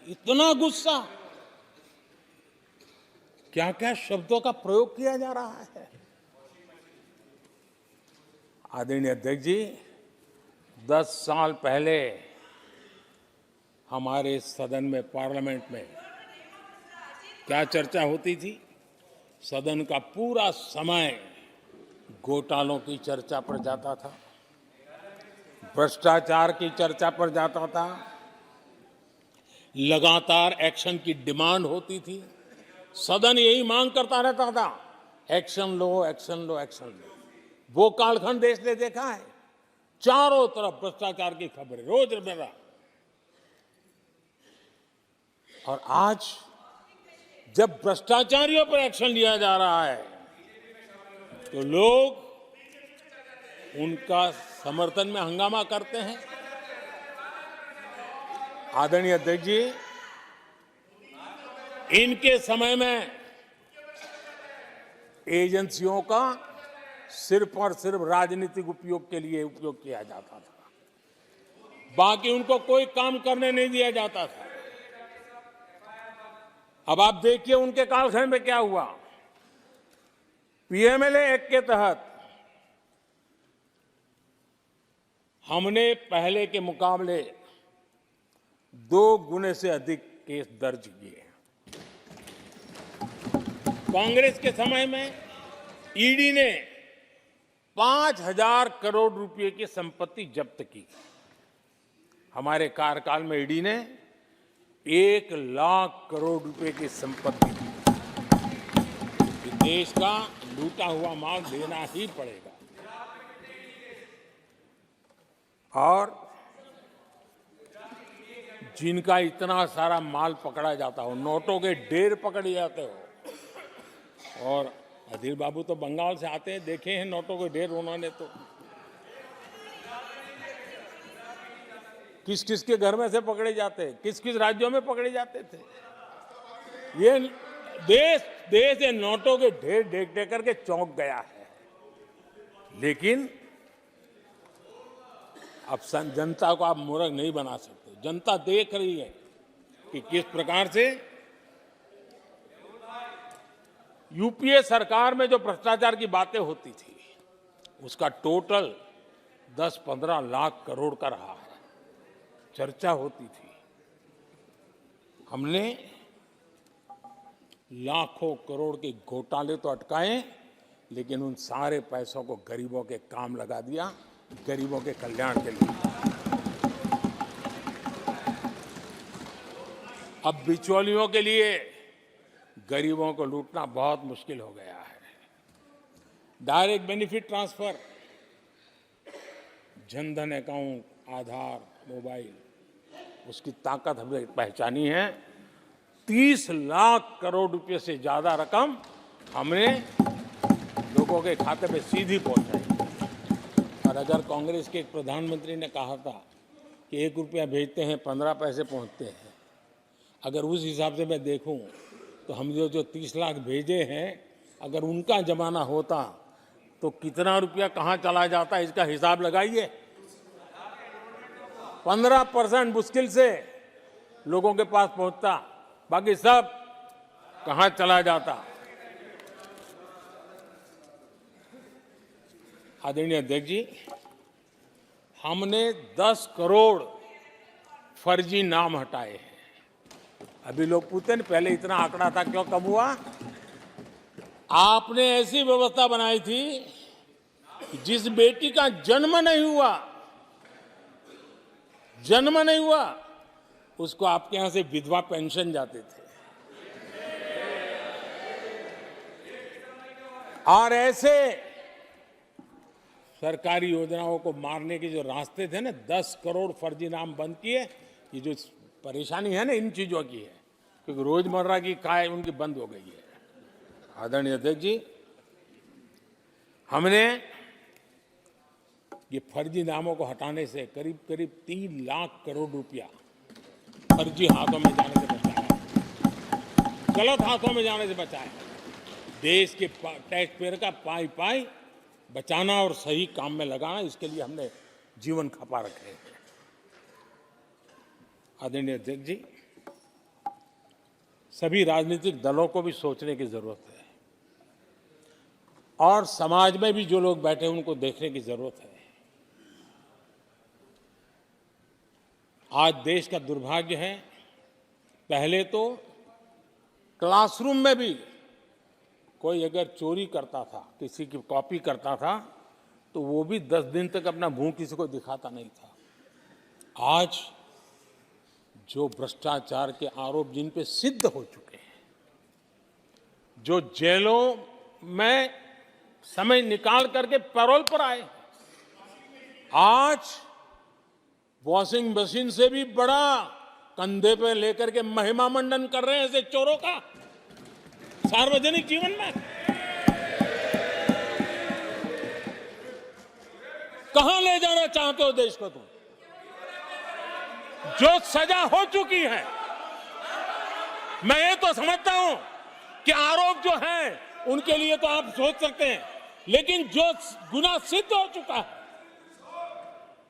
इतना गुस्सा, क्या क्या शब्दों का प्रयोग किया जा रहा है। आदरणीय अध्यक्ष जी, 10 साल पहले हमारे सदन में, पार्लियामेंट में क्या चर्चा होती थी? सदन का पूरा समय घोटालों की चर्चा पर जाता था, भ्रष्टाचार की चर्चा पर जाता था, लगातार एक्शन की डिमांड होती थी। सदन यही मांग करता रहता था, एक्शन लो, एक्शन लो, एक्शन लो। वो कालखंड देश ने देखा है, चारों तरफ भ्रष्टाचार की खबरें रोजमर्रा। और आज जब भ्रष्टाचारियों पर एक्शन लिया जा रहा है तो लोग उनका समर्थन में हंगामा करते हैं। आदरणीय अध्यक्ष जी, इनके समय में एजेंसियों का सिर्फ और सिर्फ राजनीतिक उपयोग के लिए उपयोग किया जाता था, बाकी उनको कोई काम करने नहीं दिया जाता था। अब आप देखिए उनके कालखंड में क्या हुआ। पीएमएलए एक्ट के तहत हमने पहले के मुकाबले 2 गुने से अधिक केस दर्ज किए। कांग्रेस के समय में ईडी ने 5,000 करोड़ रुपए की संपत्ति जब्त की। हमारे कार्यकाल में ईडी ने 1 लाख करोड़ रुपए की संपत्ति दी। देश का लूटा हुआ माल देना ही पड़ेगा। और जिनका इतना सारा माल पकड़ा जाता हो, नोटों के ढेर पकड़े जाते हो, और अधीर बाबू तो बंगाल से आते हैं, देखे हैं नोटों के ढेर उन्होंने। तो किस किस के घर में से पकड़े जाते, किस किस राज्यों में पकड़े जाते थे। ये देश ये नोटों के ढेर देख देख करके चौंक गया है। लेकिन अब जनता को आप मूर्ख नहीं बना सकते। जनता देख रही है कि किस प्रकार से यूपीए सरकार में जो भ्रष्टाचार की बातें होती थी, उसका टोटल 10-15 लाख करोड़ का रहा है। चर्चा होती थी। हमने लाखों करोड़ के घोटाले तो अटकाए, लेकिन उन सारे पैसों को गरीबों के काम लगा दिया, गरीबों के कल्याण के लिए। अब बिचौलियों के लिए गरीबों को लूटना बहुत मुश्किल हो गया है। Direct benefit transfer, Jan Dhan account, Aadhaar, mobile, उसकी ताकत हमने पहचानी है। 30 लाख करोड़ रुपए से ज्यादा रकम हमने लोगों के खाते में सीधी पहुंचाई। और अगर कांग्रेस के एक प्रधानमंत्री ने कहा था कि 1 रुपया भेजते हैं 15 पैसे पहुंचते हैं, अगर उस हिसाब से मैं देखूं तो हम जो 30 लाख भेजे हैं, अगर उनका जमाना होता तो कितना रुपया कहां चला जाता, इसका हिसाब लगाइए। 15% मुश्किल से लोगों के पास पहुंचता, बाकी सब कहां चला जाता। आदरणीय अध्यक्ष जी, हमने 10 करोड़ फर्जी नाम हटाए हैं। अभी लोग पूछते हैं पहले इतना आंकड़ा था, क्यों कम हुआ? आपने ऐसी व्यवस्था बनाई थी कि जिस बेटी का जन्म नहीं हुआ उसको आपके यहां से विधवा पेंशन जाते थे। और ऐसे सरकारी योजनाओं को मारने के जो रास्ते थे ना, 10 करोड़ फर्जी नाम बंद किए। ये जो परेशानी है ना इन चीजों की है, क्योंकि रोजमर्रा की काय उनकी बंद हो गई है। आदरणीय अध्यक्ष जी, हमने ये फर्जी नामों को हटाने से करीब 3 लाख करोड़ रुपया फर्जी हाथों में जाने से बचाया, गलत हाथों में जाने से बचाया। देश के टैक्स पेयर का पाई बचाना और सही काम में लगाना, इसके लिए हमने जीवन खपा रखे हैं। आदरणीय अध्यक्ष जी, सभी राजनीतिक दलों को भी सोचने की जरूरत है, और समाज में भी जो लोग बैठे हैं उनको देखने की जरूरत है। आज देश का दुर्भाग्य है, पहले तो क्लासरूम में भी कोई अगर चोरी करता था, किसी की कॉपी करता था, तो वो भी 10 दिन तक अपना मुंह किसी को दिखाता नहीं था। आज जो भ्रष्टाचार के आरोप जिन पे सिद्ध हो चुके हैं, जो जेलों में समय निकाल करके पैरोल पर आए, आज वॉशिंग मशीन से भी बड़ा कंधे पे लेकर के महिमा मंडन कर रहे हैं ऐसे चोरों का सार्वजनिक जीवन में। कहां ले जाना चाहते हो देश को तुम? जो सजा हो चुकी है, मैं ये तो समझता हूं कि आरोप जो है उनके लिए तो आप सोच सकते हैं, लेकिन जो गुनाह सिद्ध हो चुका है,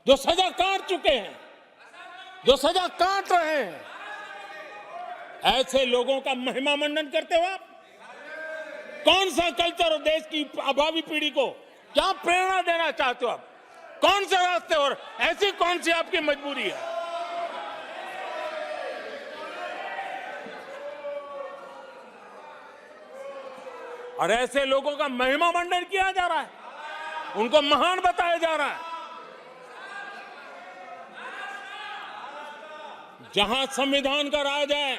जो सजा काट चुके हैं, जो सजा काट रहे हैं, ऐसे लोगों का महिमा मंडन करते हो आप? कौन सा कल्चर और देश की भावी पीढ़ी को क्या प्रेरणा देना चाहते हो आप? कौन से रास्ते और ऐसी कौन सी आपकी मजबूरी है? और ऐसे लोगों का महिमा मंडन किया जा रहा है, उनको महान बताया जा रहा है। जहां संविधान का राज है,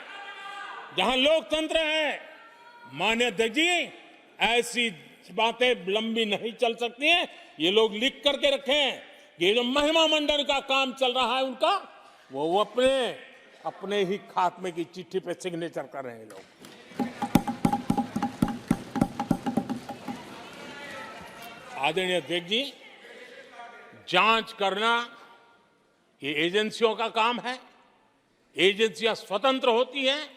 जहां लोकतंत्र है, माननीय अध्यक्ष जी, ऐसी बातें लंबी नहीं चल सकती हैं। ये लोग लिख करके रखे हैं कि ये जो महिमा मंडन का काम चल रहा है उनका, वो अपने ही खात्मे की चिट्ठी पे सिग्नेचर कर रहे हैं लोग। आदरणीय अध्यक्ष जी, जांच करना ये एजेंसियों का काम है। एजेंसियां स्वतंत्र होती हैं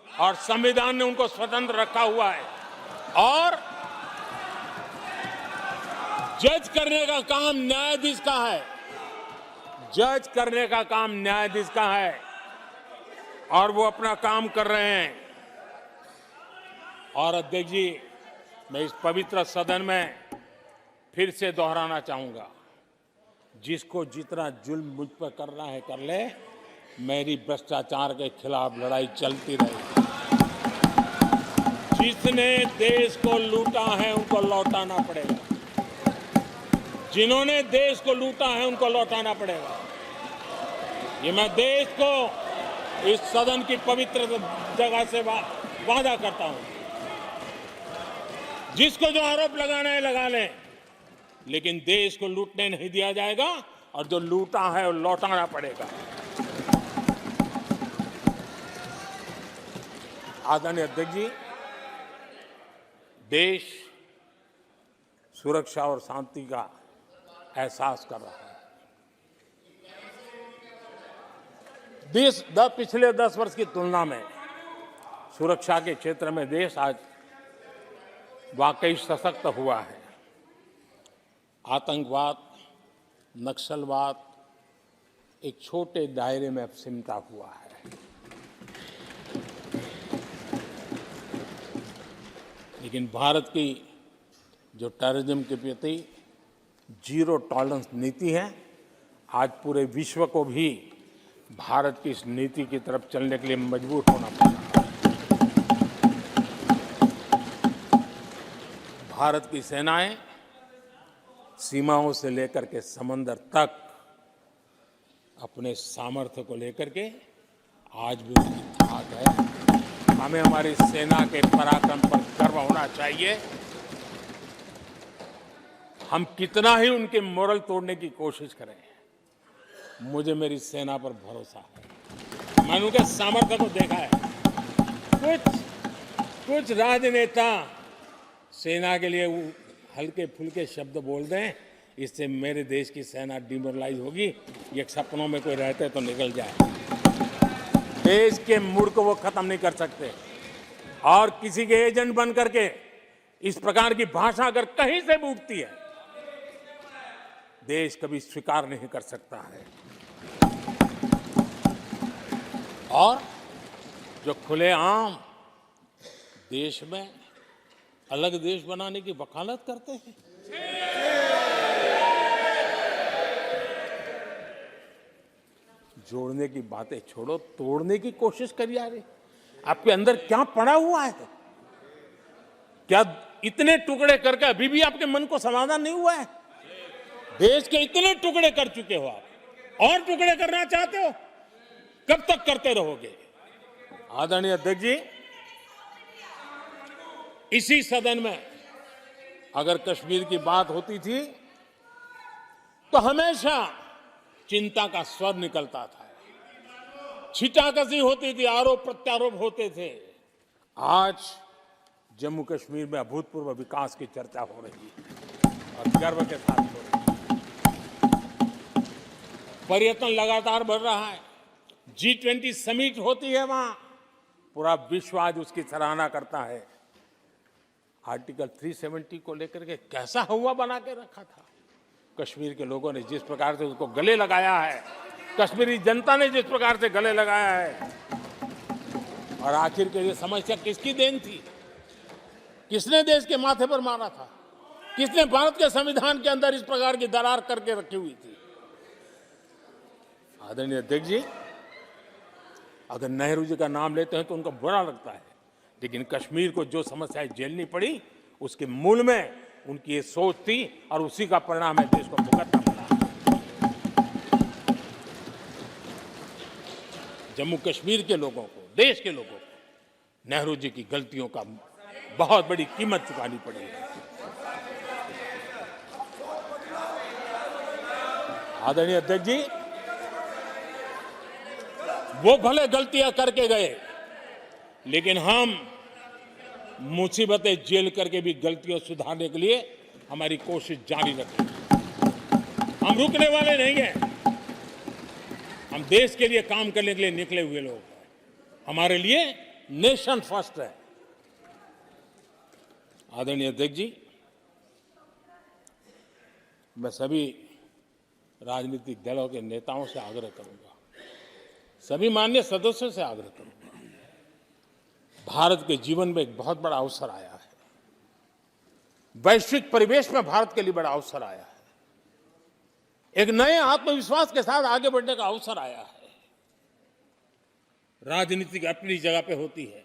और संविधान ने उनको स्वतंत्र रखा हुआ है। और जज करने का काम न्यायाधीश का है। जज करने का काम न्यायाधीश का है और वो अपना काम कर रहे हैं। और अध्यक्ष जी, मैं इस पवित्र सदन में फिर से दोहराना चाहूंगा, जिसको जितना जुल्म मुझ पर करना है कर ले, मेरी भ्रष्टाचार के खिलाफ लड़ाई चलती रहेगी। जिसने देश को लूटा है उनको लौटाना पड़ेगा। जिन्होंने देश को लूटा है उनको लौटाना पड़ेगा। ये मैं देश को इस सदन की पवित्र जगह से वादा करता हूं। जिसको जो आरोप लगाना है लगा लें, लेकिन देश को लूटने नहीं दिया जाएगा और जो लूटा है वो लौटाना पड़ेगा। आदरणीय अध्यक्ष जी, देश सुरक्षा और शांति का एहसास कर रहा है। देश पिछले 10 वर्ष की तुलना में सुरक्षा के क्षेत्र में देश आज वाकई सशक्त हुआ है। आतंकवाद, नक्सलवाद एक छोटे दायरे में अब सिमटा हुआ है। लेकिन भारत की जो टेररिज्म के प्रति जीरो टॉलरेंस नीति है, आज पूरे विश्व को भी भारत की इस नीति की तरफ चलने के लिए मजबूर होना पड़ा। भारत की सेनाएं सीमाओं से लेकर के समंदर तक अपने सामर्थ्य को लेकर के आज भी उसकी धाक है। हमें हमारी सेना के पराक्रम पर गर्व होना चाहिए। हम कितना ही उनके मोरल तोड़ने की कोशिश करें, मुझे मेरी सेना पर भरोसा है। मैंने उनके सामर्थ्य को देखा है। कुछ राजनेता सेना के लिए हल्के फुल्के शब्द बोल दें, इससे मेरे देश की सेना डिमोरलाइज होगी। ये सपनों में कोई रहते तो निकल जाए। देश के मूड को वो खत्म नहीं कर सकते। और किसी के एजेंट बन करके इस प्रकार की भाषा अगर कहीं से भी उठती है, देश कभी स्वीकार नहीं कर सकता है। और जो खुलेआम देश में अलग देश बनाने की वकालत करते हैं, जोड़ने की बातें छोड़ो, तोड़ने की कोशिश करिए। यार, आपके अंदर क्या पड़ा हुआ है? क्या इतने टुकड़े करके अभी भी आपके मन को समाधान नहीं हुआ है? देश के इतने टुकड़े कर चुके हो आप, और टुकड़े करना चाहते हो? कब तक करते रहोगे? आदरणीय अध्यक्ष जी, इसी सदन में अगर कश्मीर की बात होती थी तो हमेशा चिंता का स्वर निकलता था, छिटाकशी होती थी, आरोप प्रत्यारोप होते थे। आज जम्मू कश्मीर में अभूतपूर्व विकास की चर्चा हो रही है और गर्व के साथ हो रही है। पर्यटन लगातार बढ़ रहा है। G20 समिट होती है वहां, पूरा विश्व आज उसकी सराहना करता है। आर्टिकल 370 को लेकर के कैसा हुआ बना के रखा था। कश्मीर के लोगों ने जिस प्रकार से उसको गले लगाया है, कश्मीरी जनता ने जिस प्रकार से गले लगाया है, और आखिर के ये समस्या किसकी देन थी? किसने देश के माथे पर मारा था? किसने भारत के संविधान के अंदर इस प्रकार की दरार करके रखी हुई थी? आदरणीय अध्यक्ष जी, अगर नेहरू जी का नाम लेते हैं तो उनको बुरा लगता है, लेकिन कश्मीर को जो समस्याएं झेलनी पड़ी उसके मूल में उनकी ये सोच थी और उसी का परिणाम है देश को भुगतना पड़ा। जम्मू कश्मीर के लोगों को, देश के लोगों को नेहरू जी की गलतियों का बहुत बड़ी कीमत चुकानी पड़ी है। आदरणीय अध्यक्ष जी, वो भले गलतियां करके गए, लेकिन हम मुसीबतें झेल करके भी गलतियों सुधारने के लिए हमारी कोशिश जारी रखेंगे। हम रुकने वाले नहीं हैं। हम देश के लिए काम करने के लिए निकले हुए लोग हैं। हमारे लिए नेशन फर्स्ट है। आदरणीय अध्यक्ष जी, मैं सभी राजनीतिक दलों के नेताओं से आग्रह करूंगा, सभी माननीय सदस्यों से आग्रह करूंगा, भारत के जीवन में एक बहुत बड़ा अवसर आया है। वैश्विक परिवेश में भारत के लिए बड़ा अवसर आया है। एक नए आत्मविश्वास के साथ आगे बढ़ने का अवसर आया है। राजनीति अपनी जगह पे होती है,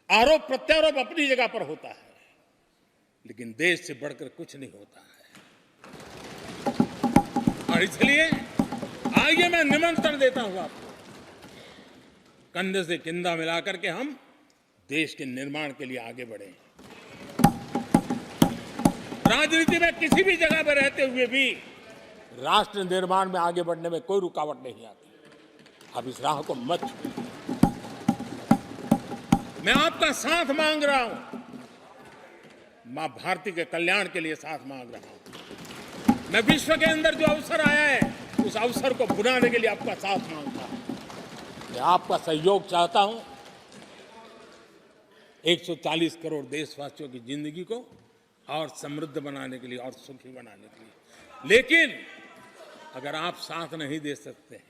आरोप प्रत्यारोप अपनी जगह पर होता है, लेकिन देश से बढ़कर कुछ नहीं होता है। और इसलिए आइए मैं निमंत्रण देता हूं आपको, कंधे से कंधा मिलाकर के हम देश के निर्माण के लिए आगे बढ़े। राजनीति में किसी भी जगह पर रहते हुए भी राष्ट्र निर्माण में आगे बढ़ने में कोई रुकावट नहीं आती। आप इस राह को मत छोड़िए। मैं आपका साथ मांग रहा हूं, मां भारती के कल्याण के लिए साथ मांग रहा हूं। मैं विश्व के अंदर जो अवसर आया है, उस अवसर को बुलाने के लिए आपका साथ मांगता हूं। मैं आपका सहयोग चाहता हूं 140 करोड़ देशवासियों की जिंदगी को और समृद्ध बनाने के लिए और सुखी बनाने के लिए। लेकिन अगर आप साथ नहीं दे सकते हैं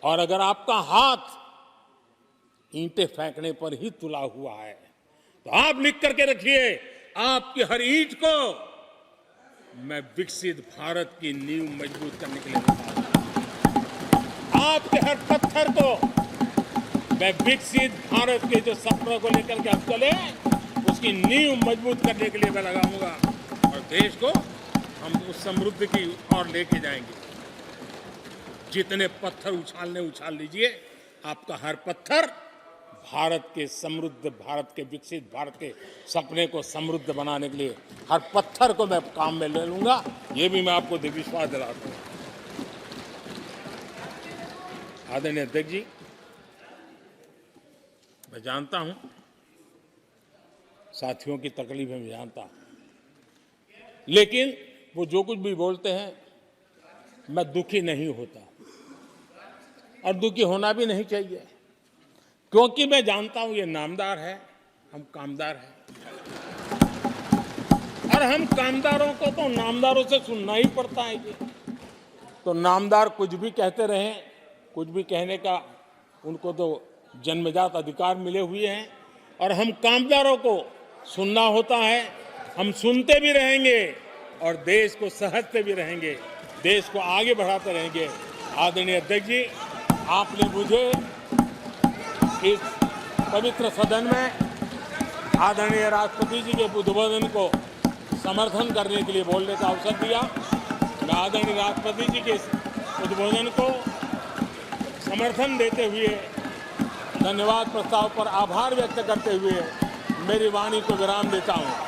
और अगर आपका हाथ ईंटें फेंकने पर ही तुला हुआ है, तो आप लिख करके रखिए, आपकी हर ईंट को मैं विकसित भारत की नींव मजबूत करने के लिए लगाऊंगा। आपके हर पत्थर को मैं विकसित भारत के जो सपनों को लेकर के हम चले, उसकी नींव मजबूत करने के लिए मैं लगाऊंगा और देश को हम उस समृद्धि की ओर लेके जाएंगे। जितने पत्थर उछालने उछाल लीजिए, आपका हर पत्थर भारत के समृद्ध, भारत के विकसित भारत के सपने को समृद्ध बनाने के लिए हर पत्थर को मैं काम में ले लूंगा। ये भी मैं आपको विश्वास दिलाता हूं। आदरणीय अध्यक्ष जी, मैं जानता हूं साथियों की तकलीफें मैं जानता हूं, लेकिन वो जो कुछ भी बोलते हैं मैं दुखी नहीं होता और दुखी होना भी नहीं चाहिए, क्योंकि मैं जानता हूं ये नामदार है, हम कामदार हैं। और हम कामदारों को तो नामदारों से सुनना ही पड़ता है। जी तो नामदार कुछ भी कहते रहें, कुछ भी कहने का उनको तो जन्मजात अधिकार मिले हुए हैं, और हम कामदारों को सुनना होता है। हम सुनते भी रहेंगे और देश को सहजते भी रहेंगे, देश को आगे बढ़ाते रहेंगे। आदरणीय अध्यक्ष जी, आपने मुझे इस पवित्र सदन में आदरणीय राष्ट्रपति जी के उद्बोधन को समर्थन करने के लिए बोलने का अवसर दिया। मैं आदरणीय राष्ट्रपति जी के उद्बोधन को समर्थन देते हुए धन्यवाद प्रस्ताव पर आभार व्यक्त करते हुए मेरी वाणी को विराम देता हूं।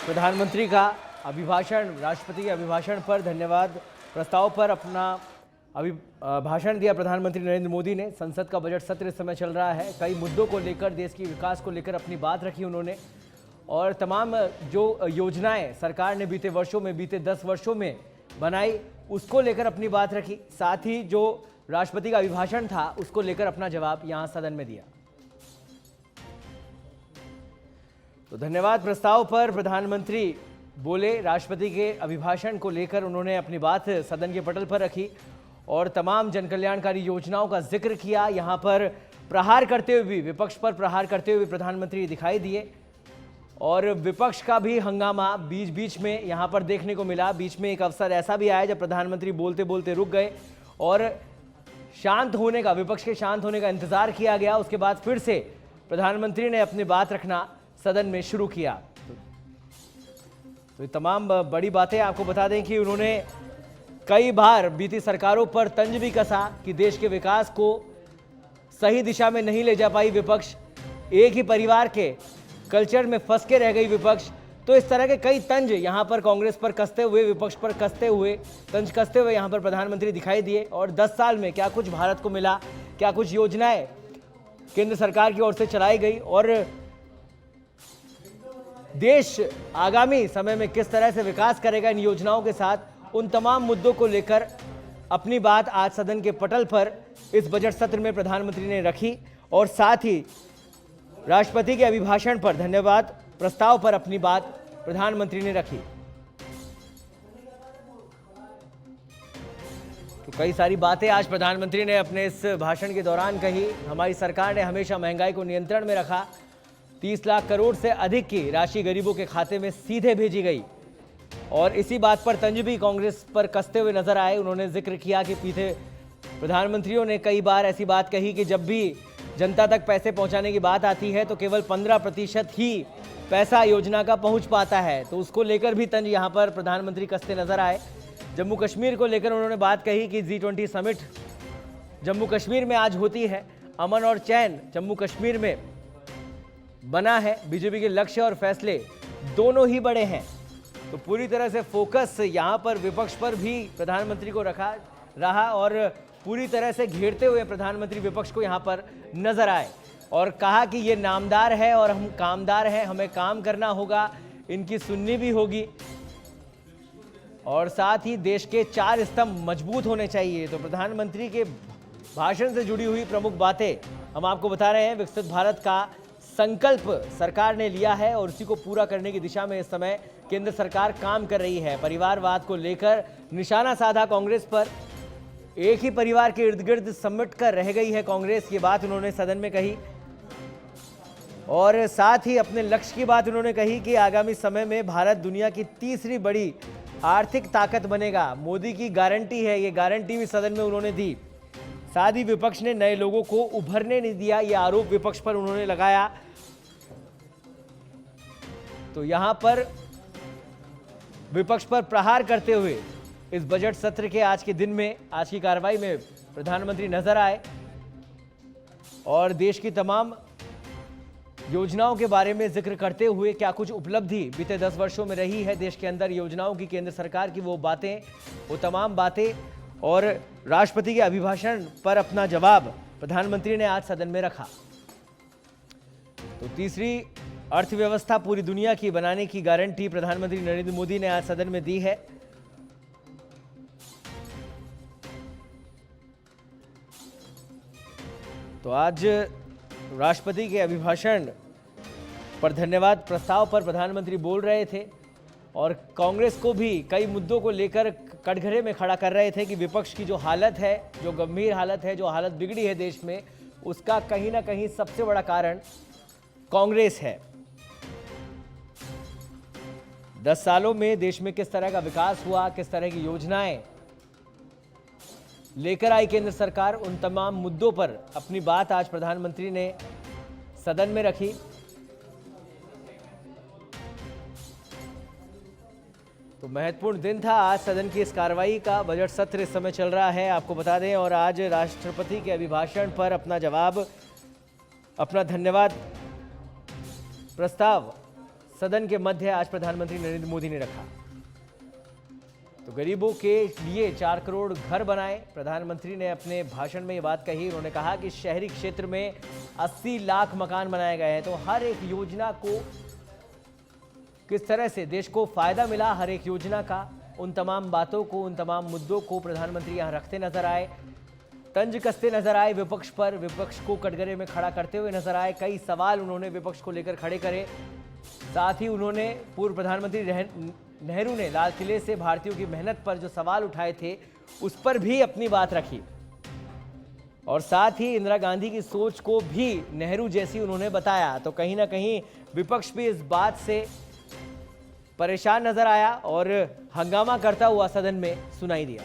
प्रधानमंत्री का अभिभाषण, राष्ट्रपति के अभिभाषण पर धन्यवाद प्रस्ताव पर अपना भाषण दिया प्रधानमंत्री नरेंद्र मोदी ने। संसद का बजट सत्र इस समय चल रहा है। कई मुद्दों को लेकर, देश की विकास को लेकर अपनी बात रखी उन्होंने, और तमाम जो योजनाएं सरकार ने बीते वर्षों में, बीते 10 वर्षों में बनाई, उसको लेकर अपनी बात रखी। साथ ही जो राष्ट्रपति का अभिभाषण था उसको लेकर अपना जवाब यहाँ सदन में दिया। तो धन्यवाद प्रस्ताव पर प्रधानमंत्री बोले। राष्ट्रपति के अभिभाषण को लेकर उन्होंने अपनी बात सदन के पटल पर रखी और तमाम जनकल्याणकारी योजनाओं का जिक्र किया। यहाँ पर प्रहार करते हुए भी, विपक्ष पर प्रहार करते हुए प्रधानमंत्री दिखाई दिए और विपक्ष का भी हंगामा बीच बीच में यहाँ पर देखने को मिला। बीच में एक अवसर ऐसा भी आया जब प्रधानमंत्री बोलते बोलते रुक गए और शांत होने का, विपक्ष के शांत होने का इंतजार किया गया। उसके बाद फिर से प्रधानमंत्री ने अपनी बात रखना सदन में शुरू किया। तो ये तमाम बड़ी बातें आपको बता दें कि उन्होंने कई बार बीती सरकारों पर तंज भी कसा कि देश के विकास को सही दिशा में नहीं ले जा पाई विपक्ष, एक ही परिवार के कल्चर में फंस के रह गई विपक्ष। तो इस तरह के कई तंज यहाँ पर कांग्रेस पर कसते हुए, विपक्ष पर कसते हुए, तंज कसते हुए यहाँ पर प्रधानमंत्री दिखाई दिए। और 10 साल में क्या कुछ भारत को मिला, क्या कुछ योजनाएं केंद्र सरकार की ओर से चलाई गई और देश आगामी समय में किस तरह से विकास करेगा इन योजनाओं के साथ, उन तमाम मुद्दों को लेकर अपनी बात आज सदन के पटल पर इस बजट सत्र में प्रधानमंत्री ने रखी और साथ ही राष्ट्रपति के अभिभाषण पर धन्यवाद प्रस्ताव पर अपनी बात प्रधानमंत्री ने रखी। तो कई सारी बातें आज प्रधानमंत्री ने अपने इस भाषण के दौरान कही। हमारी सरकार ने हमेशा महंगाई को नियंत्रण में रखा। 30 लाख करोड़ से अधिक की राशि गरीबों के खाते में सीधे भेजी गई और इसी बात पर तंज भी कांग्रेस पर कसते हुए नजर आए। उन्होंने जिक्र किया कि पीछे प्रधानमंत्रियों ने कई बार ऐसी बात कही कि जब भी जनता तक पैसे पहुंचाने की बात आती है तो केवल 15% ही पैसा योजना का पहुंच पाता है। तो उसको लेकर भी तंज यहां पर प्रधानमंत्री कसते नजर आए। जम्मू कश्मीर को लेकर उन्होंने बात कही कि G20 समिट जम्मू कश्मीर में आज होती है, अमन और चैन जम्मू कश्मीर में बना है। बीजेपी के लक्ष्य और फैसले दोनों ही बड़े हैं। तो पूरी तरह से फोकस यहाँ पर विपक्ष पर भी प्रधानमंत्री को रहा और पूरी तरह से घेरते हुए प्रधानमंत्री विपक्ष को यहाँ पर नजर आए और कहा कि ये नामदार है और हम कामदार हैं, हमें काम करना होगा, इनकी सुननी भी होगी और साथ ही देश के 4 स्तंभ मजबूत होने चाहिए। तो प्रधानमंत्री के भाषण से जुड़ी हुई प्रमुख बातें हम आपको बता रहे हैं। विकसित भारत का संकल्प सरकार ने लिया है और उसी को पूरा करने की दिशा में इस समय केंद्र सरकार काम कर रही है। परिवारवाद को लेकर निशाना साधा कांग्रेस पर, एक ही परिवार के इर्द गिर्द समेट कर रह गई है कांग्रेस, ये बात उन्होंने सदन में कही और साथ ही अपने लक्ष्य की बात उन्होंने कही कि आगामी समय में भारत दुनिया की तीसरी बड़ी आर्थिक ताकत बनेगा। मोदी की गारंटी है, ये गारंटी भी सदन में उन्होंने दी। साथ ही विपक्ष ने नए लोगों को उभरने नहीं दिया, ये आरोप विपक्ष पर उन्होंने लगाया। तो यहां पर विपक्ष पर प्रहार करते हुए इस बजट सत्र के आज के दिन में, आज की कार्रवाई में प्रधानमंत्री नजर आए और देश की तमाम योजनाओं के बारे में जिक्र करते हुए क्या कुछ उपलब्धि बीते 10 वर्षों में रही है देश के अंदर योजनाओं की, केंद्र सरकार की, वो बातें, वो तमाम बातें और राष्ट्रपति के अभिभाषण पर अपना जवाब प्रधानमंत्री ने आज सदन में रखा। तो तीसरी अर्थव्यवस्था पूरी दुनिया की बनाने की गारंटी प्रधानमंत्री नरेंद्र मोदी ने आज सदन में दी है। तो आज राष्ट्रपति के अभिभाषण पर धन्यवाद प्रस्ताव पर प्रधानमंत्री बोल रहे थे और कांग्रेस को भी कई मुद्दों को लेकर कटघरे में खड़ा कर रहे थे कि विपक्ष की जो हालत है, जो गंभीर हालत है, जो हालत बिगड़ी है देश में, उसका कहीं ना कहीं सबसे बड़ा कारण कांग्रेस है। 10 सालों में देश में किस तरह का विकास हुआ, किस तरह की योजनाएं लेकर आई केंद्र सरकार, उन तमाम मुद्दों पर अपनी बात आज प्रधानमंत्री ने सदन में रखी। तो महत्वपूर्ण दिन था आज सदन की इस कार्रवाई का। बजट सत्र इस समय चल रहा है, आपको बता दें, और आज राष्ट्रपति के अभिभाषण पर अपना जवाब, अपना धन्यवाद प्रस्ताव सदन के मध्य आज प्रधानमंत्री नरेंद्र मोदी ने रखा। तो गरीबों के लिए 4 करोड़ घर बनाए, प्रधानमंत्री ने अपने भाषण में ये बात कही। उन्होंने कहा कि शहरी क्षेत्र में 80 लाख मकान बनाए गए हैं। तो हर एक योजना को किस तरह से देश को फायदा मिला, हर एक योजना का, उन तमाम बातों को, उन तमाम मुद्दों को प्रधानमंत्री यहां रखते नजर आए, तंज कसते नजर आए विपक्ष पर, विपक्ष को कटघरे में खड़ा करते हुए नजर आए। कई सवाल उन्होंने विपक्ष को लेकर खड़े करे। साथ ही उन्होंने पूर्व प्रधानमंत्री नेहरू ने लाल किले से भारतीयों की मेहनत पर जो सवाल उठाए थे उस पर भी अपनी बात रखी और साथ ही इंदिरा गांधी की सोच को भी नेहरू जैसी उन्होंने बताया। तो कहीं ना कहीं विपक्ष भी इस बात से परेशान नजर आया और हंगामा करता हुआ सदन में सुनाई दिया।